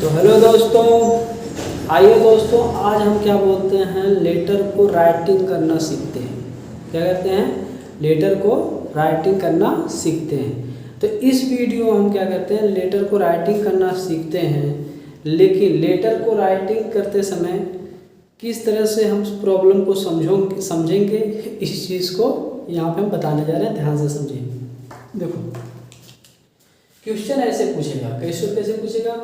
तो हेलो दोस्तों, आइए दोस्तों, आज हम क्या बोलते हैं, लेटर को राइटिंग करना सीखते हैं। क्या कहते हैं? लेटर को राइटिंग करना सीखते हैं। तो इस वीडियो में हम क्या करते हैं, लेटर को राइटिंग करना सीखते हैं। लेकिन लेटर को राइटिंग करते समय किस तरह से हम प्रॉब्लम को समझेंगे, इस चीज़ को यहाँ पे हम बताने जा रहे हैं। ध्यान से समझिए। देखो, क्वेश्चन ऐसे पूछेगा, कैसे पूछेगा,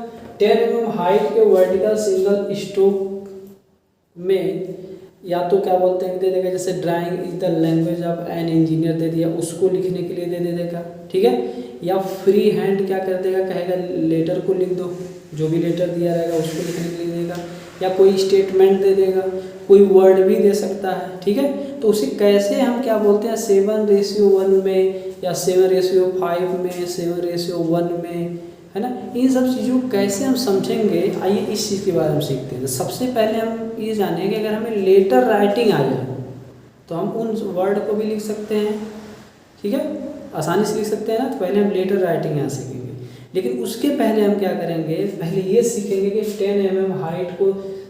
10 mm हाइट के वर्टिकल सिंगल स्ट्रोक में, या तो क्या बोलते हैं दे देगा, जैसे drawing is the language of an engineer दे दिया, उसको लिखने के लिए दे देगा, ठीक है। या फ्री हैंड क्या कर देगा, कहेगा लेटर को लिख दो, जो भी लेटर दिया रहेगा उसको लिखने के लिए देगा। या कोई स्टेटमेंट दे देगा, कोई वर्ड भी दे सकता है, ठीक है। तो उसे कैसे हम क्या बोलते हैं, 7:1 में, या 7:5 में, 7:1 में, है ना। इन सब चीज़ों को कैसे हम समझेंगे, आइए इस चीज़ के बारे में सीखते हैं। तो सबसे पहले हम ये जानेंगे कि अगर हमें लेटर राइटिंग आ जाए तो हम उन वर्ड को भी लिख सकते हैं, ठीक है, आसानी से लिख सकते हैं ना। तो पहले हम लेटर राइटिंग यहाँ सीखेंगे। लेकिन उसके पहले हम क्या करेंगे, पहले ये सीखेंगे कि 10 mm हाइट को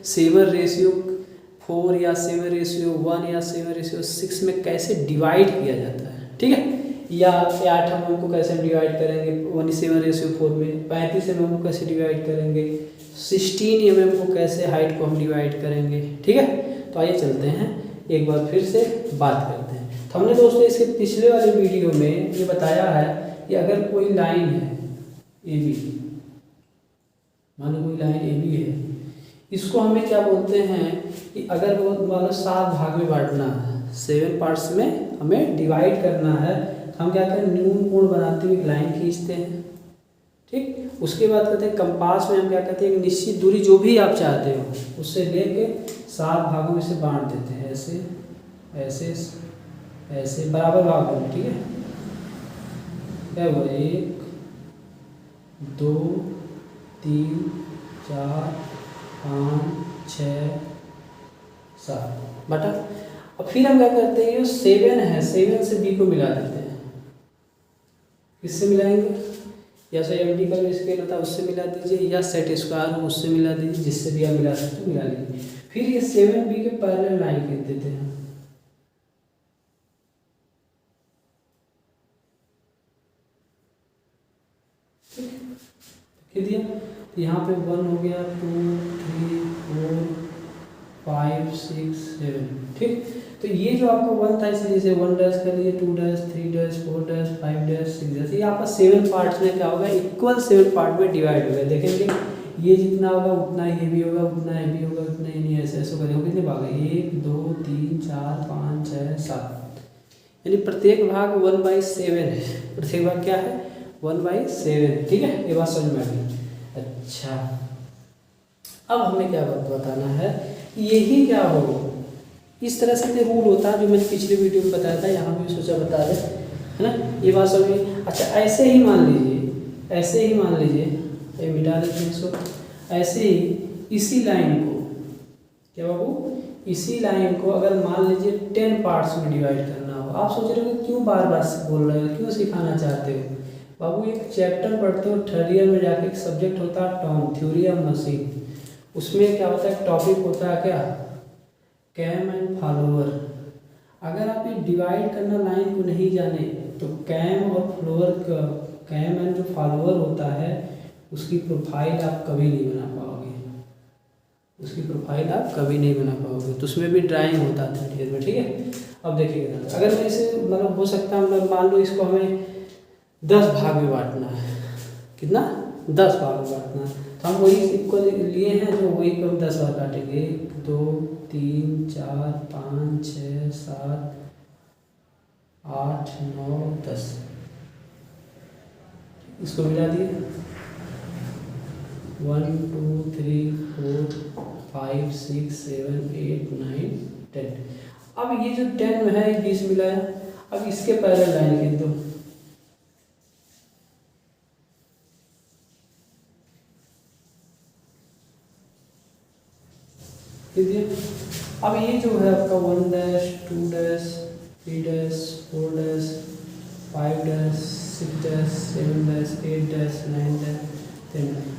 7:4 या 7:1 या 7:6 में कैसे डिवाइड किया जाता है, ठीक है। या 8 mm को कैसे हम डिवाइड करेंगे 7:4 में, 35 mm को कैसे डिवाइड करेंगे, 16 mm को कैसे हाइट को हम डिवाइड करेंगे, ठीक है। तो आइए चलते हैं, एक बार फिर से बात करते हैं। तो हमने दोस्तों इसके पिछले वाले वीडियो में ये बताया है कि अगर कोई लाइन है ए बी, मान लो कोई लाइन ए बी है, इसको हमें क्या बोलते हैं कि अगर वो मान लो 7 भाग में बांटना है, 7 पार्ट्स में हमें डिवाइड करना है, हम क्या करें, न्यून कोण बनाते हुए लाइन खींचते हैं, ठीक। उसके बाद कहते हैं कंपास में हम क्या कहते हैं, एक निश्चित दूरी जो भी आप चाहते हो उससे लेके 7 भागों में से बांट देते हैं, ऐसे ऐसे ऐसे बराबर भाग में, ठीक है। क्या हुआ, 1 2 3 4 5 6 7 बटा। अब फिर हम क्या करते हैं, ये 7 है, 7 से बी को मिला देते हैं। किससे मिलाएंगे, या तो एम डी का जो स्केल होता है उससे मिला दीजिए, या सेट स्क्वायर हो उससे मिला दीजिए, जिससे भी आप मिला सकते हो मिला लीजिए। फिर ये 7B के पैरेलल लाइन खींच देते हैं, खींच दिया। तो यहाँ पे 1 हो गया, 2 3 4 5 6 7, ठीक। तो ये जो आपका 1 था, इसे जैसे 1 डैश कर लीजिए, 2 dash 3 dash 4 dash 5 dash 6 dash, ये आपका 7 पार्ट्स में क्या होगा, इक्वल 7 पार्ट में डिवाइड होगा। देखेंगे ये जितना होगा उतना ये भी होगा, उतना ये भी होगा, उतना ये नहीं, ऐसे ऐसे होगा। कितने भाग है, 1 2 3 4 5 6 7, यानी प्रत्येक भाग 1/7 है। प्रत्येक भाग क्या है, 1/7, ठीक है। ये बात समझ में आ गई। अच्छा, अब हमें क्या बताना है, यही क्या हो, इस तरह से रूल होता है जो मैंने पिछले वीडियो में बताया था, यहाँ भी सोचा बता दें, है ना। ये बात समझ। अच्छा, ऐसे ही मान लीजिए, ये मिटा देते हैं इसको। ऐसे ही इसी लाइन को, क्या बाबू, इसी लाइन को अगर मान लीजिए 10 पार्ट्स में डिवाइड करना हो, आप सोच रहे हो क्यों बार बार बोल रहे हो, क्यों सिखाना चाहते हो बाबू। एक चैप्टर पढ़ते हो, 3rd ईयर में जाके एक सब्जेक्ट होता है टॉम, थ्योरी ऑफ मशीन। उसमें क्या होता है, टॉपिक होता है क्या, कैम एंड फॉलोअर। अगर आप ये डिवाइड करना लाइन को नहीं जाने तो कैम और फ्लोअर का, कैम एंड जो फॉलोअर होता है उसकी प्रोफाइल आप कभी नहीं बना पाओगे, तो उसमें भी ड्राइंग होता है 3rd ईयर में, ठीक है। अब देखिएगा, अगर मैं इसे मतलब हो सकता है, मतलब मान लो इसको हमें 10 भाग में बांटना है, कितना, 10 भाग में बांटना है, तो हम वही इक्वल लिए हैं, जो वही को हम 10 बार काटेंगे, 1 2 3 4 5 6 7 8 9 10, इसको मिला दिए, 1 2 3 4 5 6 7 8 9 10। अब ये जो 10 में है 20 मिलाया, अब इसके पैरेलल लाइन खींच दो, अब ये जो है आपका 1 dash 2 dash 3 dash 4 dash 5 dash 6 dash 7 dash 8 dash 9 dash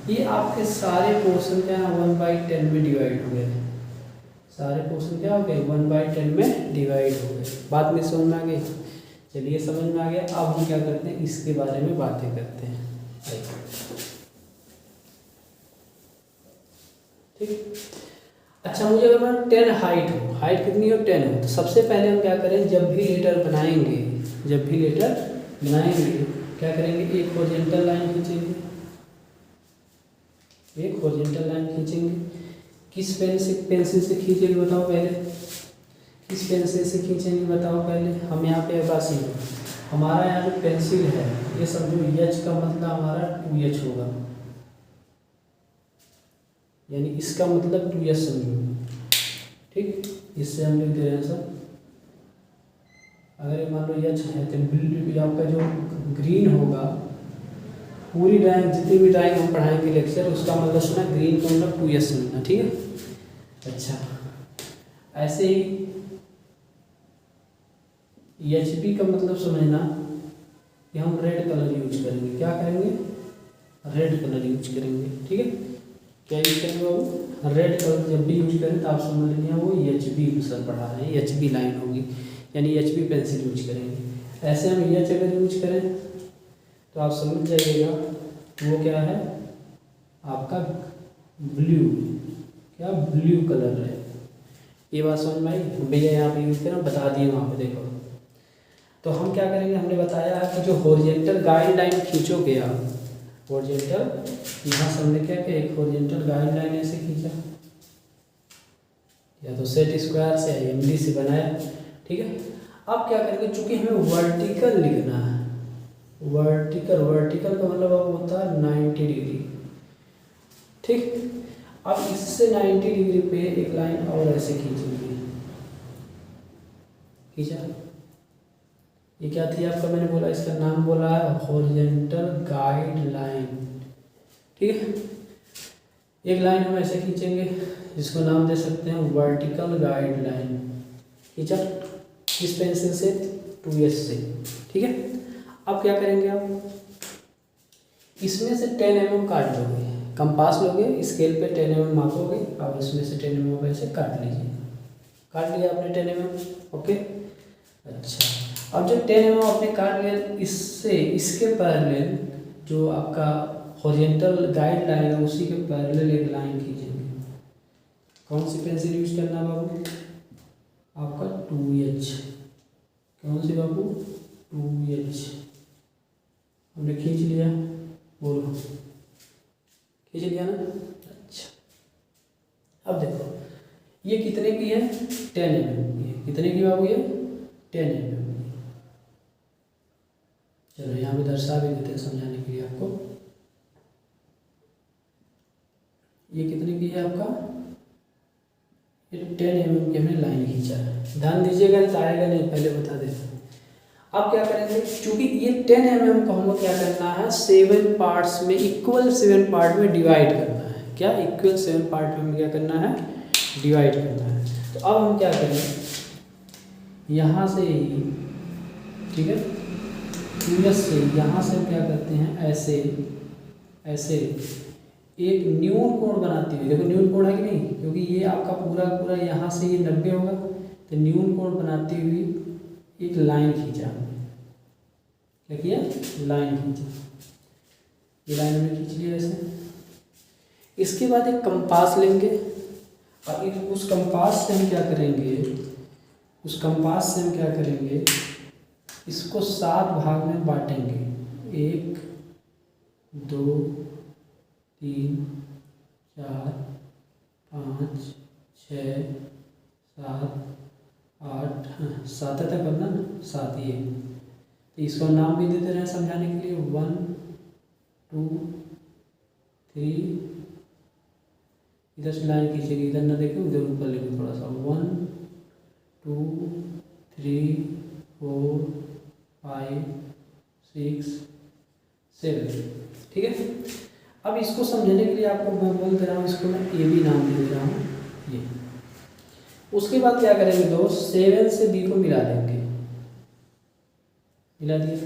ये आपके सारे पोर्शन क्या है 1/10 में डिवाइड हो गए। सारे पोर्शन क्या हो गए 1/10 में डिवाइड हो गए। बात में समझ में आ गई? चलिए समझ में आ गया। अब हम क्या करते हैं इसके बारे में बातें करते हैं। ठीक। अच्छा, मुझे अगर मैं 10 हाइट हो, हाइट कितनी हो 10 हो, तो सबसे पहले हम क्या करें जब भी लेटर बनाएंगे क्या करेंगे एक हॉरिजॉन्टल लाइन खींचेंगे। किस पेंसिल से खींचेंगे बताओ पहले? किस पेंसिल से खींचेंगे बताओ पहले? हम यहाँ पे अकाशी हो, हमारा यहाँ जो पेंसिल है ये समझो एच का मतलब हमारा 2H होगा, यानी इसका मतलब 2H समझो। ठीक, इससे हम लिख दे रहे हैं सर। अगर मान लो एच है तो आपका जो ग्रीन होगा, पूरी ड्राइंग जितनी भी ड्राइंग हम पढ़ाएंगे लेक्चर, उसका मतलब सुना ग्रीन का मतलब 2H समझना। ठीक है। अच्छा, ऐसे ही HB का मतलब समझना कि हम रेड कलर यूज करेंगे। क्या करेंगे? रेड कलर यूज करेंगे। ठीक है, क्या यूज करेंगे बाबू? रेड कलर जब भी यूज करें तो आप समझ लीजिए वो HB सर पढ़ा रहे हैं, HB लाइन होगी, यानी HB पेंसिल यूज करेंगे। ऐसे हम H अगर यूज करें तो आप समझ जाइएगा वो क्या है आपका ब्लू, क्या ब्लू कलर है। ये बात समझ में आई? भैया यहाँ पे यूज करें बता दिए वहाँ पे देखो। तो हम क्या करेंगे, हमने बताया कि जो हॉरिजॉन्टल गाइडलाइन खींचोगे आप, हॉरिजॉन्टल यहाँ से हमने क्या किया एक हॉरिजॉन्टल गाइडलाइन ऐसे खींचा, या तो सेट स्क्वायर से या MD से बनाया। ठीक है, अब क्या करेंगे चूंकि हमें वर्टिकल लिखना है, वर्टिकल का मतलब अब होता है 90 डिग्री। ठीक, अब इससे 90 डिग्री पे एक लाइन और ऐसे खींचेंगे। खींचा, ये क्या थी आपका, मैंने बोला इसका नाम बोला है हॉरिजॉन्टल गाइडलाइन। ठीक है, एक लाइन हम ऐसे खींचेंगे जिसको नाम दे सकते हैं वर्टिकल गाइडलाइन। खींचा किस पेंसिल से? 2H से। ठीक है, अब क्या करेंगे आप इसमें से 10 mm काट लोगे, कंपास लोगे, स्केल पे 10 mm मापोगे और इसमें से 10 mm ऐसे काट लीजिए। काट लिया आपने 10 mm। ओके, अच्छा, अब जो 10 mm आपने काट लिया, इससे इसके पैरेलल जो आपका हॉरिजॉन्टल गाइडलाइन है उसी के पैरेलल एक लाइन खींचेंगे। कौन सी पेंसिल यूज करना बाबू? आपका 2H। कौन सी बाबू? 2H। हमने खींच लिया, बोलो खींच लिया ना? अच्छा, अब देखो ये कितने की है? 10 mm की है। कितने की बाबू? ये 10 mm। चलो यहाँ पे दर्शा भी देते हैं समझाने के लिए आपको। ये कितने की है आपका? ये 10 mm की हमने लाइन खींचा है। ध्यान दीजिएगा, नहीं तो आएगा नहीं, पहले बता देता। अब क्या करेंगे, क्योंकि ये 10 mm को हमको क्या करना है 7 पार्ट्स में, इक्वल 7 पार्ट में डिवाइड करना है। क्या इक्वल 7 पार्ट में क्या करना है? डिवाइड करना है। तो अब हम क्या करें, यहाँ से ही, ठीक है, 2H से यहाँ से हम क्या करते हैं ऐसे ऐसे एक न्यून कोण बनाती हुई, देखो न्यून कोण है कि नहीं, क्योंकि ये आपका पूरा पूरा यहाँ से ये 90 होगा, तो न्यून कोण बनाती हुई एक लाइन खींचा। क्या किया? लाइन खींचा। ये लाइन हमने खींच लिया ऐसे। इसके बाद एक कंपास लेंगे और उस कंपास से हम क्या करेंगे, इसको 7 भाग में बांटेंगे। 1 2 3 4 5 6 7 8, 7 तक बनना ना, 7 ये। तो इसको नाम भी देते रहे समझाने के लिए 1 2 3, इधर से लाइन खींचेगी, इधर ना देखो उधर ऊपर लेंगे थोड़ा सा, 1 2 3 4 5 6 7। ठीक है, अब इसको समझने के लिए आपको मैं बोल दे रहा हूँ, इसको मैं ए बी नाम दे रहा हूँ ये। उसके बाद क्या करेंगे दोस्त, 7 से B को मिला देंगे। मिला दिया,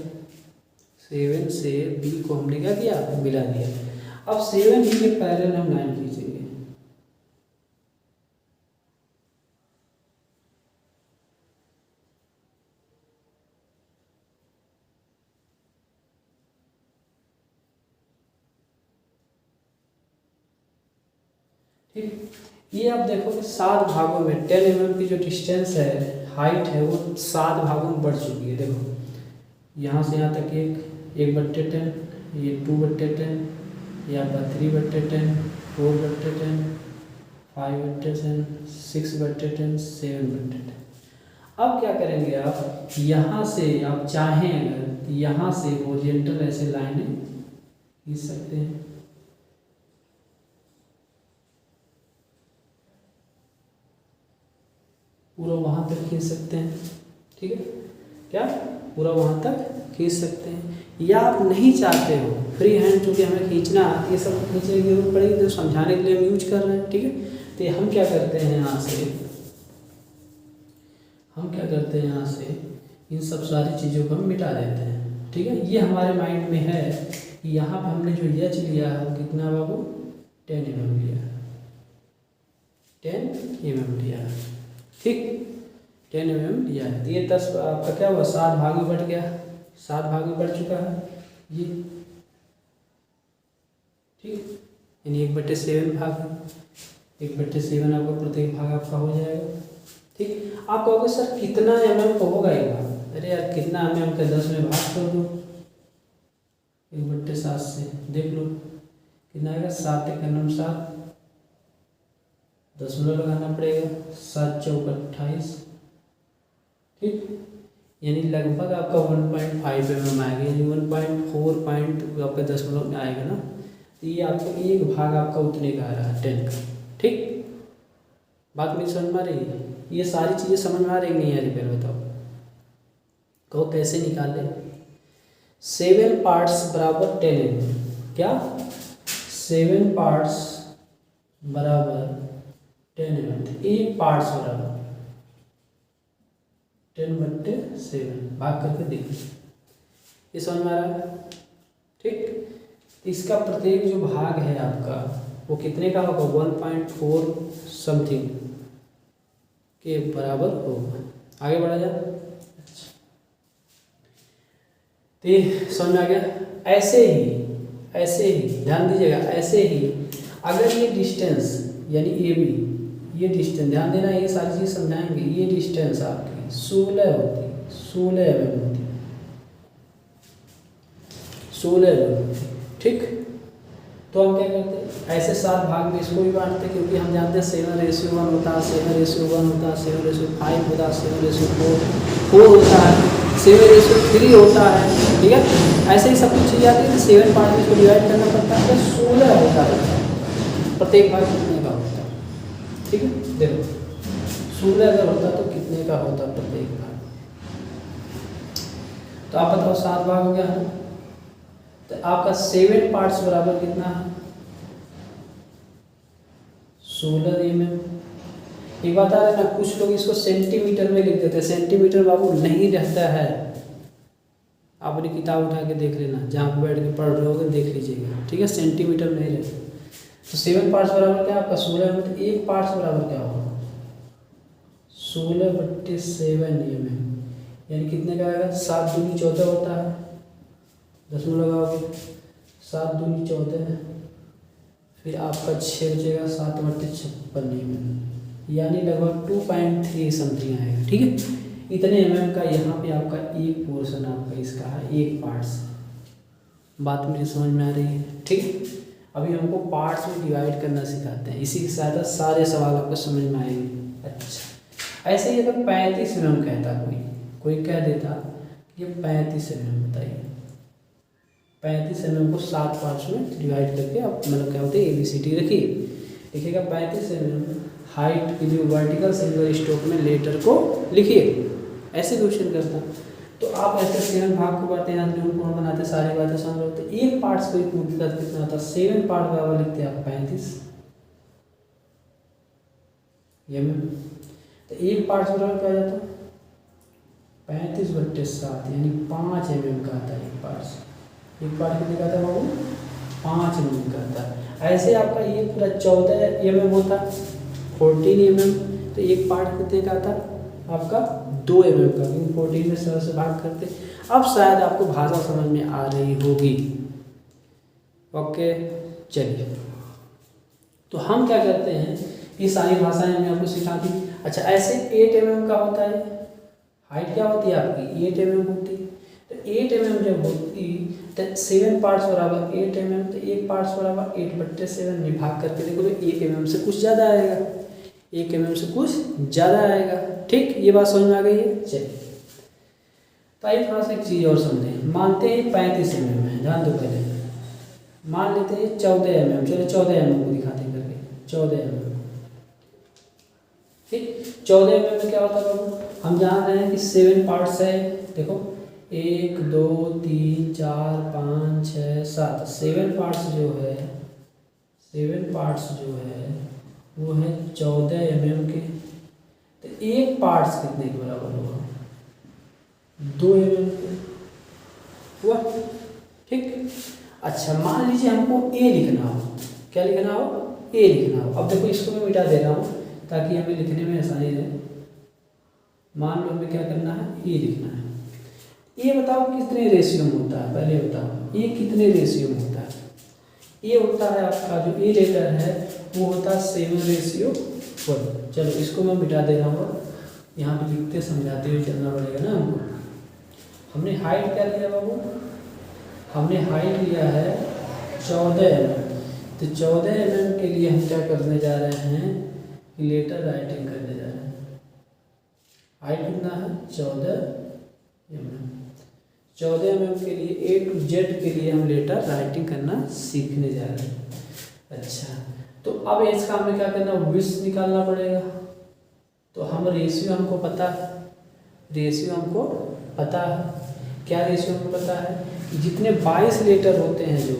7 से B को हमने क्या किया? मिला दिया। अब 7 ही के पैरेलल हम लाइन खींचेंगे। ठीक, ये आप देखो कि 7 भागों में 10 mm की जो डिस्टेंस है, हाइट है, वो 7 भागों में बढ़ चुकी है। देखो यहाँ से यहाँ तक 1/10, ये 2/10, या 3/10, 4/10, 5/10, 6/10, 7/10। अब क्या करेंगे आप, यहाँ से आप चाहें अगर यहाँ से हॉरिजॉन्टल ऐसे लाइनें खींच सकते हैं। पूरा वहाँ तक खींच सकते हैं। ठीक है, क्या पूरा वहाँ तक खींच सकते हैं। या आप नहीं चाहते हो फ्री हैंड, चूँकि हमें खींचना ये सब खींचने की जरूरत पड़ेगी, तो समझाने के लिए हम यूज कर रहे हैं। ठीक है, तो हम क्या करते हैं यहाँ से इन सब सारी चीज़ों को हम मिटा देते हैं। ठीक है, ये हमारे माइंड में है कि यहाँ पे हमने जो एच लिया है वो कितना बाबू 10 mm लिया है, 10 mm लिया है। ठीक, 10 mm लिया है। ये 10 आपका क्या हुआ, 7 भाग में बढ़ गया, 7 भाग में बढ़ चुका है ये। ठीक, यानी 1/7 भाग है, 1/7 आपका प्रत्येक भाग आपका हो जाएगा। ठीक, आप कहोगे सर कितना mm का होगा एक भाग? अरे यार कितना mm का 10 में भाग कर दो 1/7 से, देख लो कितना आएगा, 7 × 9 7, दशमलव लगाना पड़ेगा, 7 चौक 28। ठीक, यानी लगभग आपका 1.5 mm आएगा, यानी 1.4 आपका दशमलव में आएगा ना। तो ये आपको एक भाग आपका उतने का आ रहा है 10 का। ठीक, बात मेरी समझ में आ रही है? ये सारी चीज़ें समझ में आ रही नहीं आ रही, पहले बताओ कहो कैसे निकाले। 7 पार्ट्स बराबर 10 mm, क्या 7 पार्ट्स बराबर 10 mm, एक पार्ट्स बराबर 10/7 भाग करके देखिए, ये समझ में आ रहा है। ठीक, इसका प्रत्येक जो भाग है आपका वो कितने का होगा, 1.4 समथिंग के बराबर होगा। आगे बढ़ा जाए, तो ये समझ में आ गया। ऐसे ही ध्यान दीजिएगा, ऐसे ही अगर ये डिस्टेंस यानी ए बी, ये डिस्टेंस ध्यान देना, ये सारी चीज़ समझाएंगे। ये डिस्टेंस आपकी 16 होती है, 16 mm होती है, 16 mm होती है। ठीक, तो हम क्या करते हैं, ऐसे 7 भाग में इसको भी बांटते हैं, क्योंकि हम जानते हैं 7:1 होता है, 7:1 होता है, 7:5 होता है, 7:4 होता है, 7:3 होता है। ठीक है, ऐसे ही सब कुछ चीज़ आती है, तो 7 पार्ट में इसको डिवाइड करना पड़ता है, 16 होता है प्रत्येक भाग कितने का होता है। ठीक है, देखो 16 अगर होता तो कितने का होता प्रत्येक भाग, तो आप बताओ 7 भाग हो गया है, तो आपका 7 पार्ट्स बराबर कितना है, 16 mm। एक बात आ रहा है ना, कुछ लोग इसको सेंटीमीटर में लिख देते हैं, सेंटीमीटर बाबू नहीं रहता है। आप अपनी किताब उठा के देख लेना, जहाँ पर बैठ के पढ़ रहे होगे देख लीजिएगा। ठीक है, सेंटीमीटर नहीं रहता। तो 7 पार्ट्स बराबर क्या आपका 16 में, तो एक पार्ट्स बराबर क्या होगा 16/7 mm, यानी कितने का आएगा, 7 दूनी 14 होता है, दशमलव लगाओगे 7 दूनी 14, फिर आपका 6 बचेगा, 7/56 mm, यानी लगभग 2.3 समथिंग आएगा। ठीक है, इतने mm का यहाँ पे आपका एक पोर्शन आपका इसका है, एक पार्ट्स। बात मेरी समझ में आ रही है? ठीक, अभी हमको पार्ट्स में डिवाइड करना सिखाते हैं, इसी के साथ सारे सवाल आपको समझ में आएंगे। अच्छा, ऐसे ही अगर 35 mm कहता कोई कह देता ये 35 mm, बताइए 35 mm को 7 पार्ट्स में डिवाइड करके आप मतलब क्या होते हैं ABCD रखिए, लिखिएगा 35 mm हाइट की जो वर्टिकल सिंगल स्ट्रोक में लेटर को लिखिए, ऐसे क्वेश्चन करता। तो आप ऐसे 7 भाग को बातें यहाँ कौन बनाते, सारी बातें समझ रहे होते। एक पार्ट्स को पूछता कितना होता, 7 पार्ट बराबर लिखते हैं आप 35 mm, तो एक पार्ट्स बराबर क्या जाता 35/7, यानी 5 mm का आता है एक पार्ट कितने का आता है बाबू 5 mm का था। ऐसे आपका ये पूरा 14 mm होता, 14 mm, तो एक पार्ट कितने का था आपका 2 mm का, क्योंकि 14 में 7 से भाग करते। अब शायद आपको भाषा समझ में आ रही होगी। ओके चलिए, तो हम क्या करते हैं, ये सारी भाषाएं हमने आपको सिखा दी। अच्छा, ऐसे 8 mm का होता है, हाइट क्या होती है आपकी 8 mm होती है। तो 8 mm जब होती तो 7 पार्ट्स बराबर 8 mm, तो एक पार्ट्स बराबर 8/7 में भाग करके देखो तो 1 mm से कुछ ज़्यादा आएगा, 1 mm से कुछ ज़्यादा आएगा। ठीक, ये बात समझ में आ गई है। चलिए, तो आइए थोड़ा सा एक चीज़ और समझें। मानते हैं 35 mm है, ध्यान दो पहले, मान लेते हैं 14 mm, चलो 14 mm को दिखाते हैं करके, 14 mm। ठीक, 14 mm में क्या होता है बाबू, हम जान रहे हैं कि 7 पार्ट्स है। देखो 1 2 3 4 5 6 7, 7 पार्ट्स जो है, 7 पार्ट्स जो है वो है 14 mm के। तो एक पार्ट्स कितने के बराबर होगा, 2 mm के हुआ। ठीक, अच्छा मान लीजिए हमको ए लिखना हो, क्या लिखना हो, ए लिखना हो। अब देखो इसको मैं मिटा दे रहा हूँ ताकि हमें लिखने में आसानी रहे। मान लो हमें क्या करना है, ए लिखना है। ये बताओ कितने रेशियो में होता है, पहले बताओ ये कितने रेशियो में होता है। ये होता है आपका जो ए लेटर है वो होता है 7:1। चलो इसको मैं मिटा दे रहा हूँ, यहाँ पे लिखते समझाते हुए चलना पड़ेगा ना हमको। हमने हाइट क्या लिया बाबू, हमने हाइट लिया है 14 mm। तो 14 mm के लिए हम क्या करने जा रहे हैं, लेटर राइटिंग करने जा रहे हैं। हाइट कितना है 14 mm, 14 mm के लिए A to Z के लिए हम लेटर राइटिंग करना सीखने जा रहे हैं। अच्छा, तो अब इसका हमें क्या करना, विड्थ निकालना पड़ेगा। तो हम रेशियो हमको पता है, रेशियो हमको पता है, क्या रेशियो हमको पता है कि जितने 22 लेटर होते हैं जो,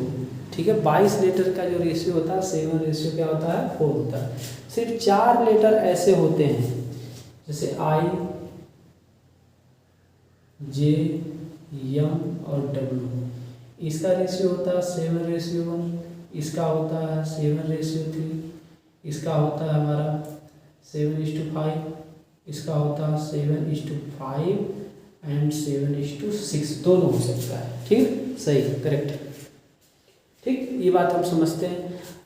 ठीक है 22 लेटर का जो रेशियो होता है 7 रेशियो क्या होता है 4 होता है। सिर्फ 4 लेटर ऐसे होते हैं जैसे I, J, M और W, इसका रेशियो होता है 7:1, इसका होता है 7:3, इसका होता है हमारा 7:5, इसका होता है 7:5 एंड 7:6, दोनों हो सकता है। ठीक, सही करेक्ट। ठीक, ये बात हम समझते हैं।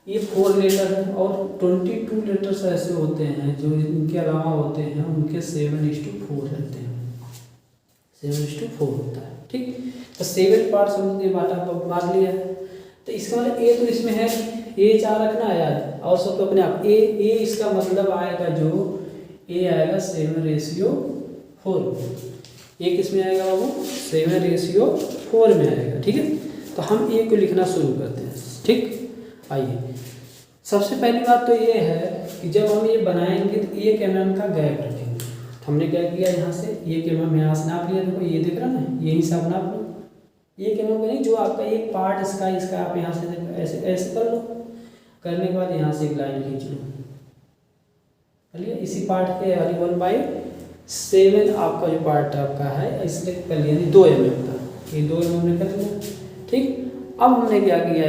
ये 4 लेटर है और 22 लेटर्स ऐसे होते हैं जो इनके अलावा होते हैं, उनके 7:4 रहते हैं, 7:4 होता है। ठीक, तो 7 पार्ट्स हमने बांटा मार लिया है। तो इसका मतलब ए तो इसमें है, ए 4 रखना है याद, और सब तो अपने आप ए इसका मतलब आएगा जो ए आएगा 7:4। ए किस में आएगा बाबू, 7:4 में आएगा। ठीक है, तो हम ए को लिखना शुरू करते हैं। ठीक, आइए सबसे पहली बात तो ये है कि जब हम ये बनाएंगे तो 1 mm का गैप रखेंगे। तो हमने क्या किया, यहाँ से 1 mm यहाँ से नाप लिया। देखो ये दिख रहा ना, ये हिसाब नाप लो। 1 mm का नहीं, जो आपका एक पार्ट इसका आप यहाँ से ऐसे ऐसे कर लो। करने के बाद यहाँ से एक लाइन खींच लो, चलिए इसी पार्ट के वाली 1/7 आपका जो पार्ट आपका है इसलिए कर लिया 2 mm का, ये 2 mm ने कर लिया। ठीक, अब हमने क्या किया,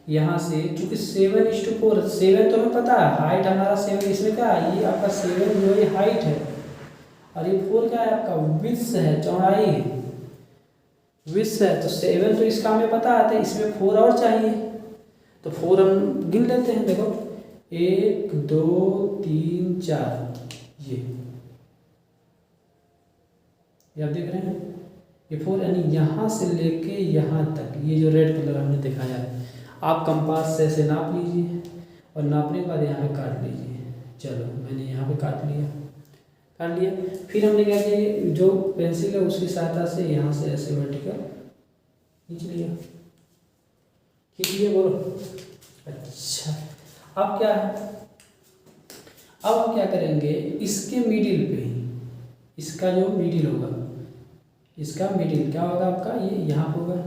यहाँ से क्योंकि 7:4, 7 तो हमें पता है, हाइट हमारा 7, इसमें क्या है, ये आपका 7 जो है हाइट है और ये 4 क्या है आपका विड्थ है, चौड़ाई है, विड्थ है। तो 7 तो इसका हमें पता है, तो इसमें 4 और चाहिए, तो 4 हम गिन लेते हैं। देखो 1 2 3 4, ये आप देख रहे हैं, ये 4, यानी यहाँ से लेके यहाँ तक, ये जो रेड कलर हमने दिखाया है, आप कंपास से ऐसे नाप लीजिए और नापने के बाद यहाँ पे काट लीजिए। चलो मैंने यहाँ पे काट लिया। फिर हमने क्या किया, जो पेंसिल है उसकी सहायता से यहाँ से ऐसे वर्टिकल खींच लिया। बोलो। अच्छा, अब क्या है, अब हम क्या करेंगे, इसके मिडिल पे ही, इसका जो मिडिल होगा, इसका मिडिल क्या होगा आपका, ये यहाँ होगा।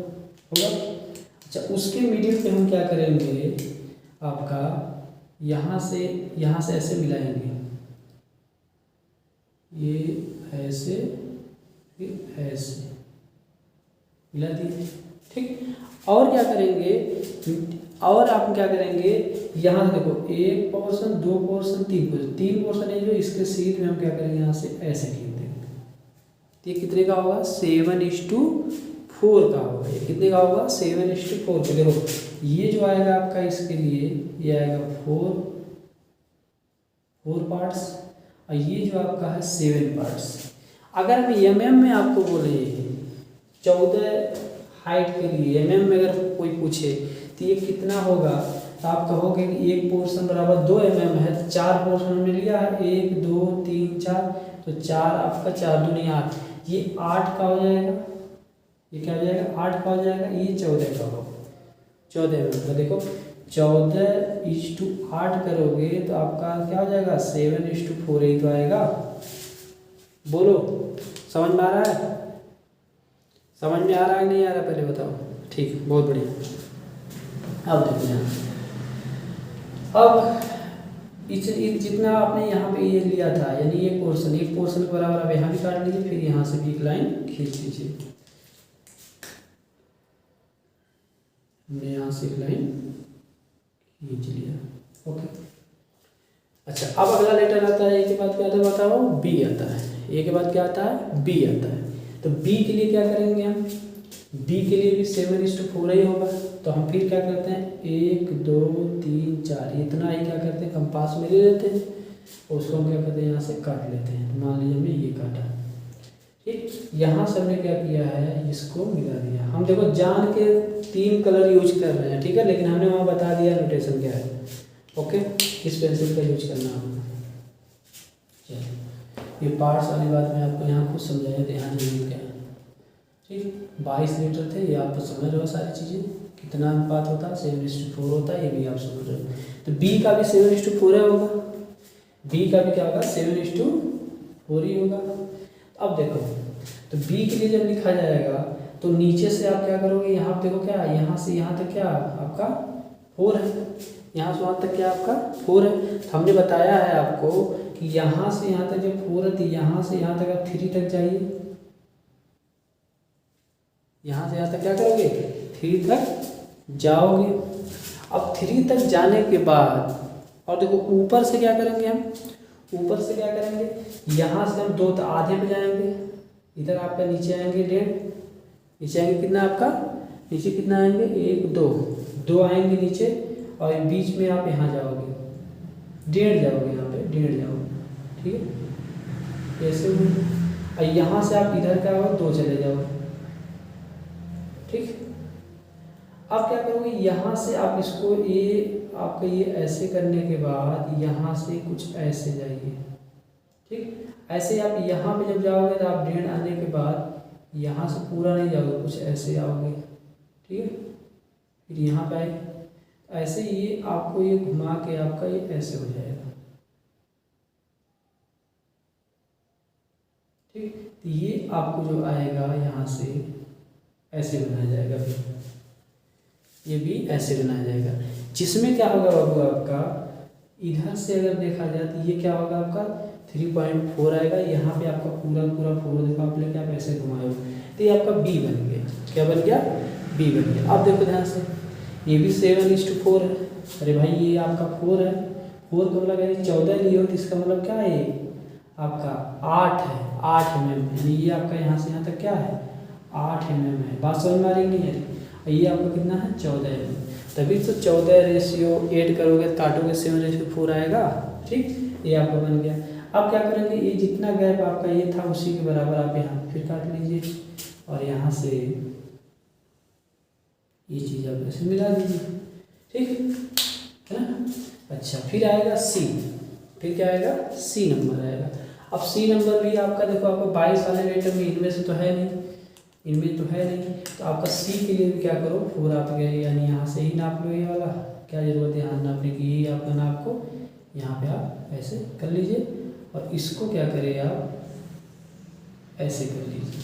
अच्छा, उसके मिडिल पे हम क्या करेंगे, आपका यहाँ से ऐसे मिलाएंगे, ये ऐसे फिर ऐसे मिला दिए। ठीक। और क्या करेंगे, और आप क्या करेंगे, यहाँ देखो 1 पोर्शन 2 पोर्शन 3 पोर्शन है जो, इसके सीध में हम क्या करेंगे यहाँ से ऐसे खींच देंगे। तो ये कितने का होगा, 7:4 का होगा। ये कितने का होगा, 7:4 का। देखो ये जो आएगा आपका इसके लिए, ये आएगा 4 पार्ट्स, और ये जो आपका है 7 पार्ट्स। अगर हम mm में आपको बोले 14 हाइट के लिए mm में अगर कोई पूछे तो ये कितना होगा, तो आप कहोगे कि 1 पोर्शन बराबर 2 mm है, तो 4 पोर्शन में लिया है, 1 2 3 4, तो 4 आपका 4 दूनी 8, ये 8 का हो जाएगा। ये क्या हो जाएगा, 8 का हो जाएगा। ये 14 का होगा, 14 mm। देखो 14:8 करोगे तो आपका क्या हो जाएगा, 7:4 ही तो आएगा। बोलो समझ में आ रहा है, समझ में आ रहा है नहीं आ रहा, पहले बताओ। ठीक, बहुत बढ़िया। अब देखो यहाँ, अब जितना आपने यहाँ पे ये लिया था, यानी एक पोर्शन के बराबर आप यहाँ भी काट लीजिए, फिर यहाँ से भी एक लाइन खींच लीजिए। हमने यहाँ से एक लाइन खींच लिया, ओके। अच्छा, अब अगला लेटर आता है, ए के बाद क्या आता है बताओ, बी आता है। ए के बाद क्या आता है, बी आता है। तो बी के लिए क्या करेंगे हम, बी के लिए भी 7:4 ही होगा। तो हम फिर क्या करते हैं, 1 2 3 4 इतना ही क्या करते हैं, कंपास में ले लेते हैं, और उसको हम क्या करते हैं यहाँ से काट लेते हैं। मान लीजिए हमने ये काटा, ठीक। यहाँ से हमने क्या किया है, इसको मिला दिया। हम देखो जान के 3 कलर यूज कर रहे हैं, ठीक है, लेकिन हमने वहाँ बता दिया नोटेशन क्या है, ओके। किस पेंसिल का यूज करना होगा। चलिए, ये पार्ट्स वाली बात मैं आपको यहाँ खुद समझाया, ध्यान जरूर क्या है, ठीक। 22 लीटर थे, ये आप तो समझ रहे हो सारी चीज़ें, कितना अनुपात होता है, 7:4 होता है, ये भी आप समझ रहे हो। तो बी का भी 7:4 होगा, बी का भी क्या होगा, 7:4 ही होगा। अब देखो, तो बी के लिए जब लिखा जाएगा तो नीचे से आप क्या करोगे, यहाँ पे देखो क्या, यहाँ से यहाँ तक क्या आपका 4 है, यहाँ से वहाँ तक क्या आपका 4 है। तो हमने बताया है आपको कि यहाँ से यहाँ तक जब 4 है, तो यहाँ से यहाँ तक आप 3 तक जाइए। यहाँ से यहाँ तक क्या करोगे, 3 तक जाओगे। अब 3 तक जाने के बाद, और देखो ऊपर से क्या करेंगे हम, ऊपर से क्या करेंगे, यहाँ से हम 2 आधे पे जाएंगे, इधर आपका नीचे आएंगे 1.5, नीचे आएंगे कितना आपका, नीचे कितना आएंगे 1 2 आएंगे नीचे, और बीच में आप यहाँ जाओगे 1.5 जाओगे, यहाँ पे 1.5 जाओगे, ठीक है, ऐसे में। और यहाँ से आप इधर क्या होगा, 2 चले जाओगे, ठीक। अब क्या करोगे, यहाँ से आप इसको ये आपका ये ऐसे करने के बाद यहाँ से कुछ ऐसे जाइए, ठीक। ऐसे आप यहाँ पे जब जाओगे तो आप 1.5 आने के बाद यहाँ से पूरा नहीं जाओगे, कुछ ऐसे आओगे, ठीक है। फिर यहाँ पे आए, ऐसे ये आपको ये घुमा के आपका ये ऐसे हो जाएगा, ठीक। तो ये आपको जो आएगा यहाँ से ऐसे बनाया जाएगा, फिर ये भी ऐसे बनाया जाएगा, जिसमें क्या होगा बाबू आपका, इधर से अगर देखा जाए तो ये क्या होगा आपका 3.4 आएगा। यहाँ पे आपका पूरा 4 देखो आप लेके आप ऐसे घुमाए, तो ये आपका बी बन गया। क्या बन गया, बी बन गया। अब देखो ध्यान से, ये भी 7:4 है। अरे भाई ये आपका 4 है, 4 का मतलब यानी 14 लिए हो, तो इसका मतलब क्या है, आपका 8 है, 8 mm, यानी ये आपका यहाँ से यहाँ तक क्या है 8 mm है। बात समझ में आ रही नहीं है। ये आपका कितना है 14 mm, तभी तो 14:8 करोगे, काटोगे 7:4 आएगा, ठीक। ये आपका बन गया। अब क्या करेंगे, ये जितना गैप आपका ये था उसी के बराबर आप यहाँ फिर काट लीजिए, और यहाँ से ये चीज़ आप ऐसे मिला दीजिए, ठीक है ना। अच्छा, फिर आएगा सी, फिर क्या आएगा, सी नंबर आएगा। अब सी नंबर भी आपका देखो, आपका 22 वाले लेटर में इनमें से तो है नहीं, इनमें तो है नहीं, तो आपका सी के लिए भी क्या करो, 4 आप गए, यानी यहाँ से ही नाप लो, ये वाला क्या जरूरत है यहाँ नापने की, यही आपका नाप को यहाँ पे आप ऐसे कर लीजिए, और इसको क्या करें आप ऐसे कर लीजिए,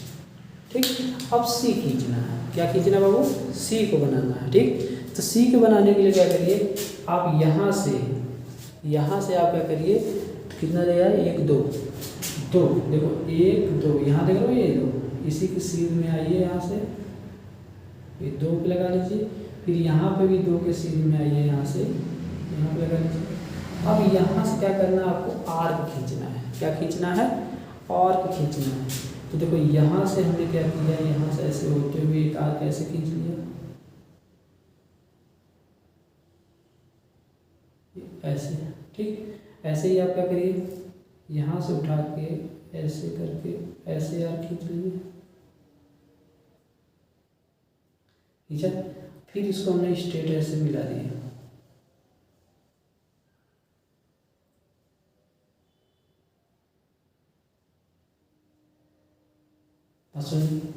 ठीक। अब सी खींचना है, क्या खींचना बाबू, सी को बनाना है, ठीक। तो सी को बनाने के लिए क्या करिए, आप यहाँ से आप क्या करिए, कितना देगा 1 2 देखो 1 2, यहाँ देख रहे हो ये 2, इसी की सीध में आइए यहाँ से, ये 2 पे लगा लीजिए, फिर यहाँ पे भी 2 के सीधी में आइए, यहाँ से यहाँ पे लगा लीजिए। अब यहाँ से क्या करना है आपको, आर्क खींचना है। क्या खींचना है, आर्क खींचना है। तो देखो यहाँ से हमने क्या किया, यहाँ से ऐसे होते हुए एक आर्क ऐसे खींच लिया, ऐसे, ठीक। ऐसे ही आप क्या करिए, यहाँ से उठा के ऐसे करके ऐसे यार खींच लीजिए, ठीक है। फिर इसको हमने स्ट्रेट ऐसे मिला दिया।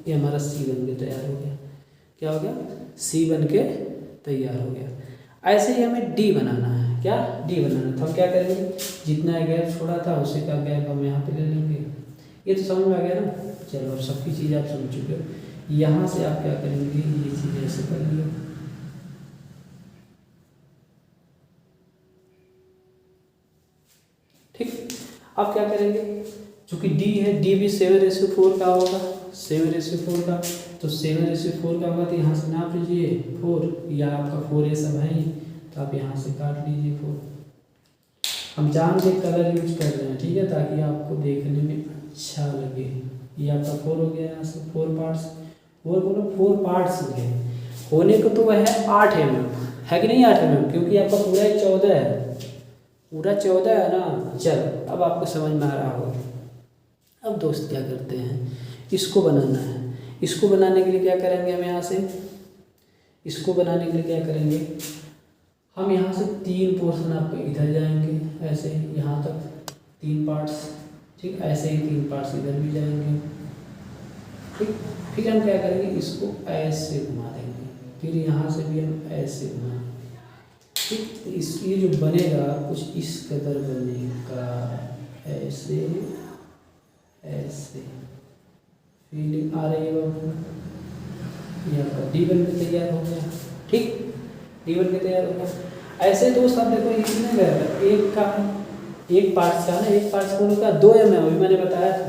ये हमारा सी बन के तैयार हो गया। क्या हो गया, सी बन के तैयार हो गया। ऐसे ही हमें डी बनाना है। क्या, डी बनाना है। तो हम क्या करेंगे, जितना गैप छोड़ा था उसी का गैप हम यहाँ पे ले लेंगे। ये तो समझ में आ गया ना। चलो अब सबकी चीज़ आप समझ चुके हो। यहाँ से आप क्या करेंगे, ये चीज़ ऐसे कर लियो, ठीक। अब क्या करेंगे, चूँकि डी है, डी भी 7:4 का होगा, 7:4 का। तो 7:4 का होगा तो यहाँ से नाप लीजिए 4, या आपका 4 ये सब है ही, तो आप यहाँ से काट लीजिए 4। हम जान के कलर यूज कर रहे हैं, ठीक है, ताकि आपको देखने में अच्छा लगे। ये आपका 4 हो गया, यहाँ से 4 पार्ट्स, 4 बोलो 4 पार्ट्स हो गए। होने को तो वह है 8 mm, है कि नहीं 8 mm, क्योंकि आपका पूरा 14 है, पूरा 14 है ना। चलो अब आपको समझ में आ रहा होगा। अब दोस्त क्या करते हैं, इसको बनाना है। इसको बनाने के लिए क्या करेंगे हम, यहाँ से इसको बनाने के लिए क्या करेंगे हम, यहाँ से 3 पोर्शन आपके इधर जाएंगे, ऐसे यहाँ तक 3 पार्ट्स, ठीक। ऐसे ही 3 पार्ट्स इधर भी जाएंगे, ठीक। फिर हम क्या करेंगे, इसको ऐसे घुमा देंगे, फिर यहाँ से भी हम ऐसे घुमाएंगे, ठीक। तो इस ये जो बनेगा कुछ इस कदर बनेगा, ऐसे ऐसे। फीलिंग आ रही है बाबू, ये आपका डी बन के तैयार हो गया, ठीक। डी बन के तैयार हो गया। ऐसे दोस्त आप देखो, ये कितने गया, एक का एक पार्ट का ना, एक पार्ट का 2 mm, अभी मैंने बताया था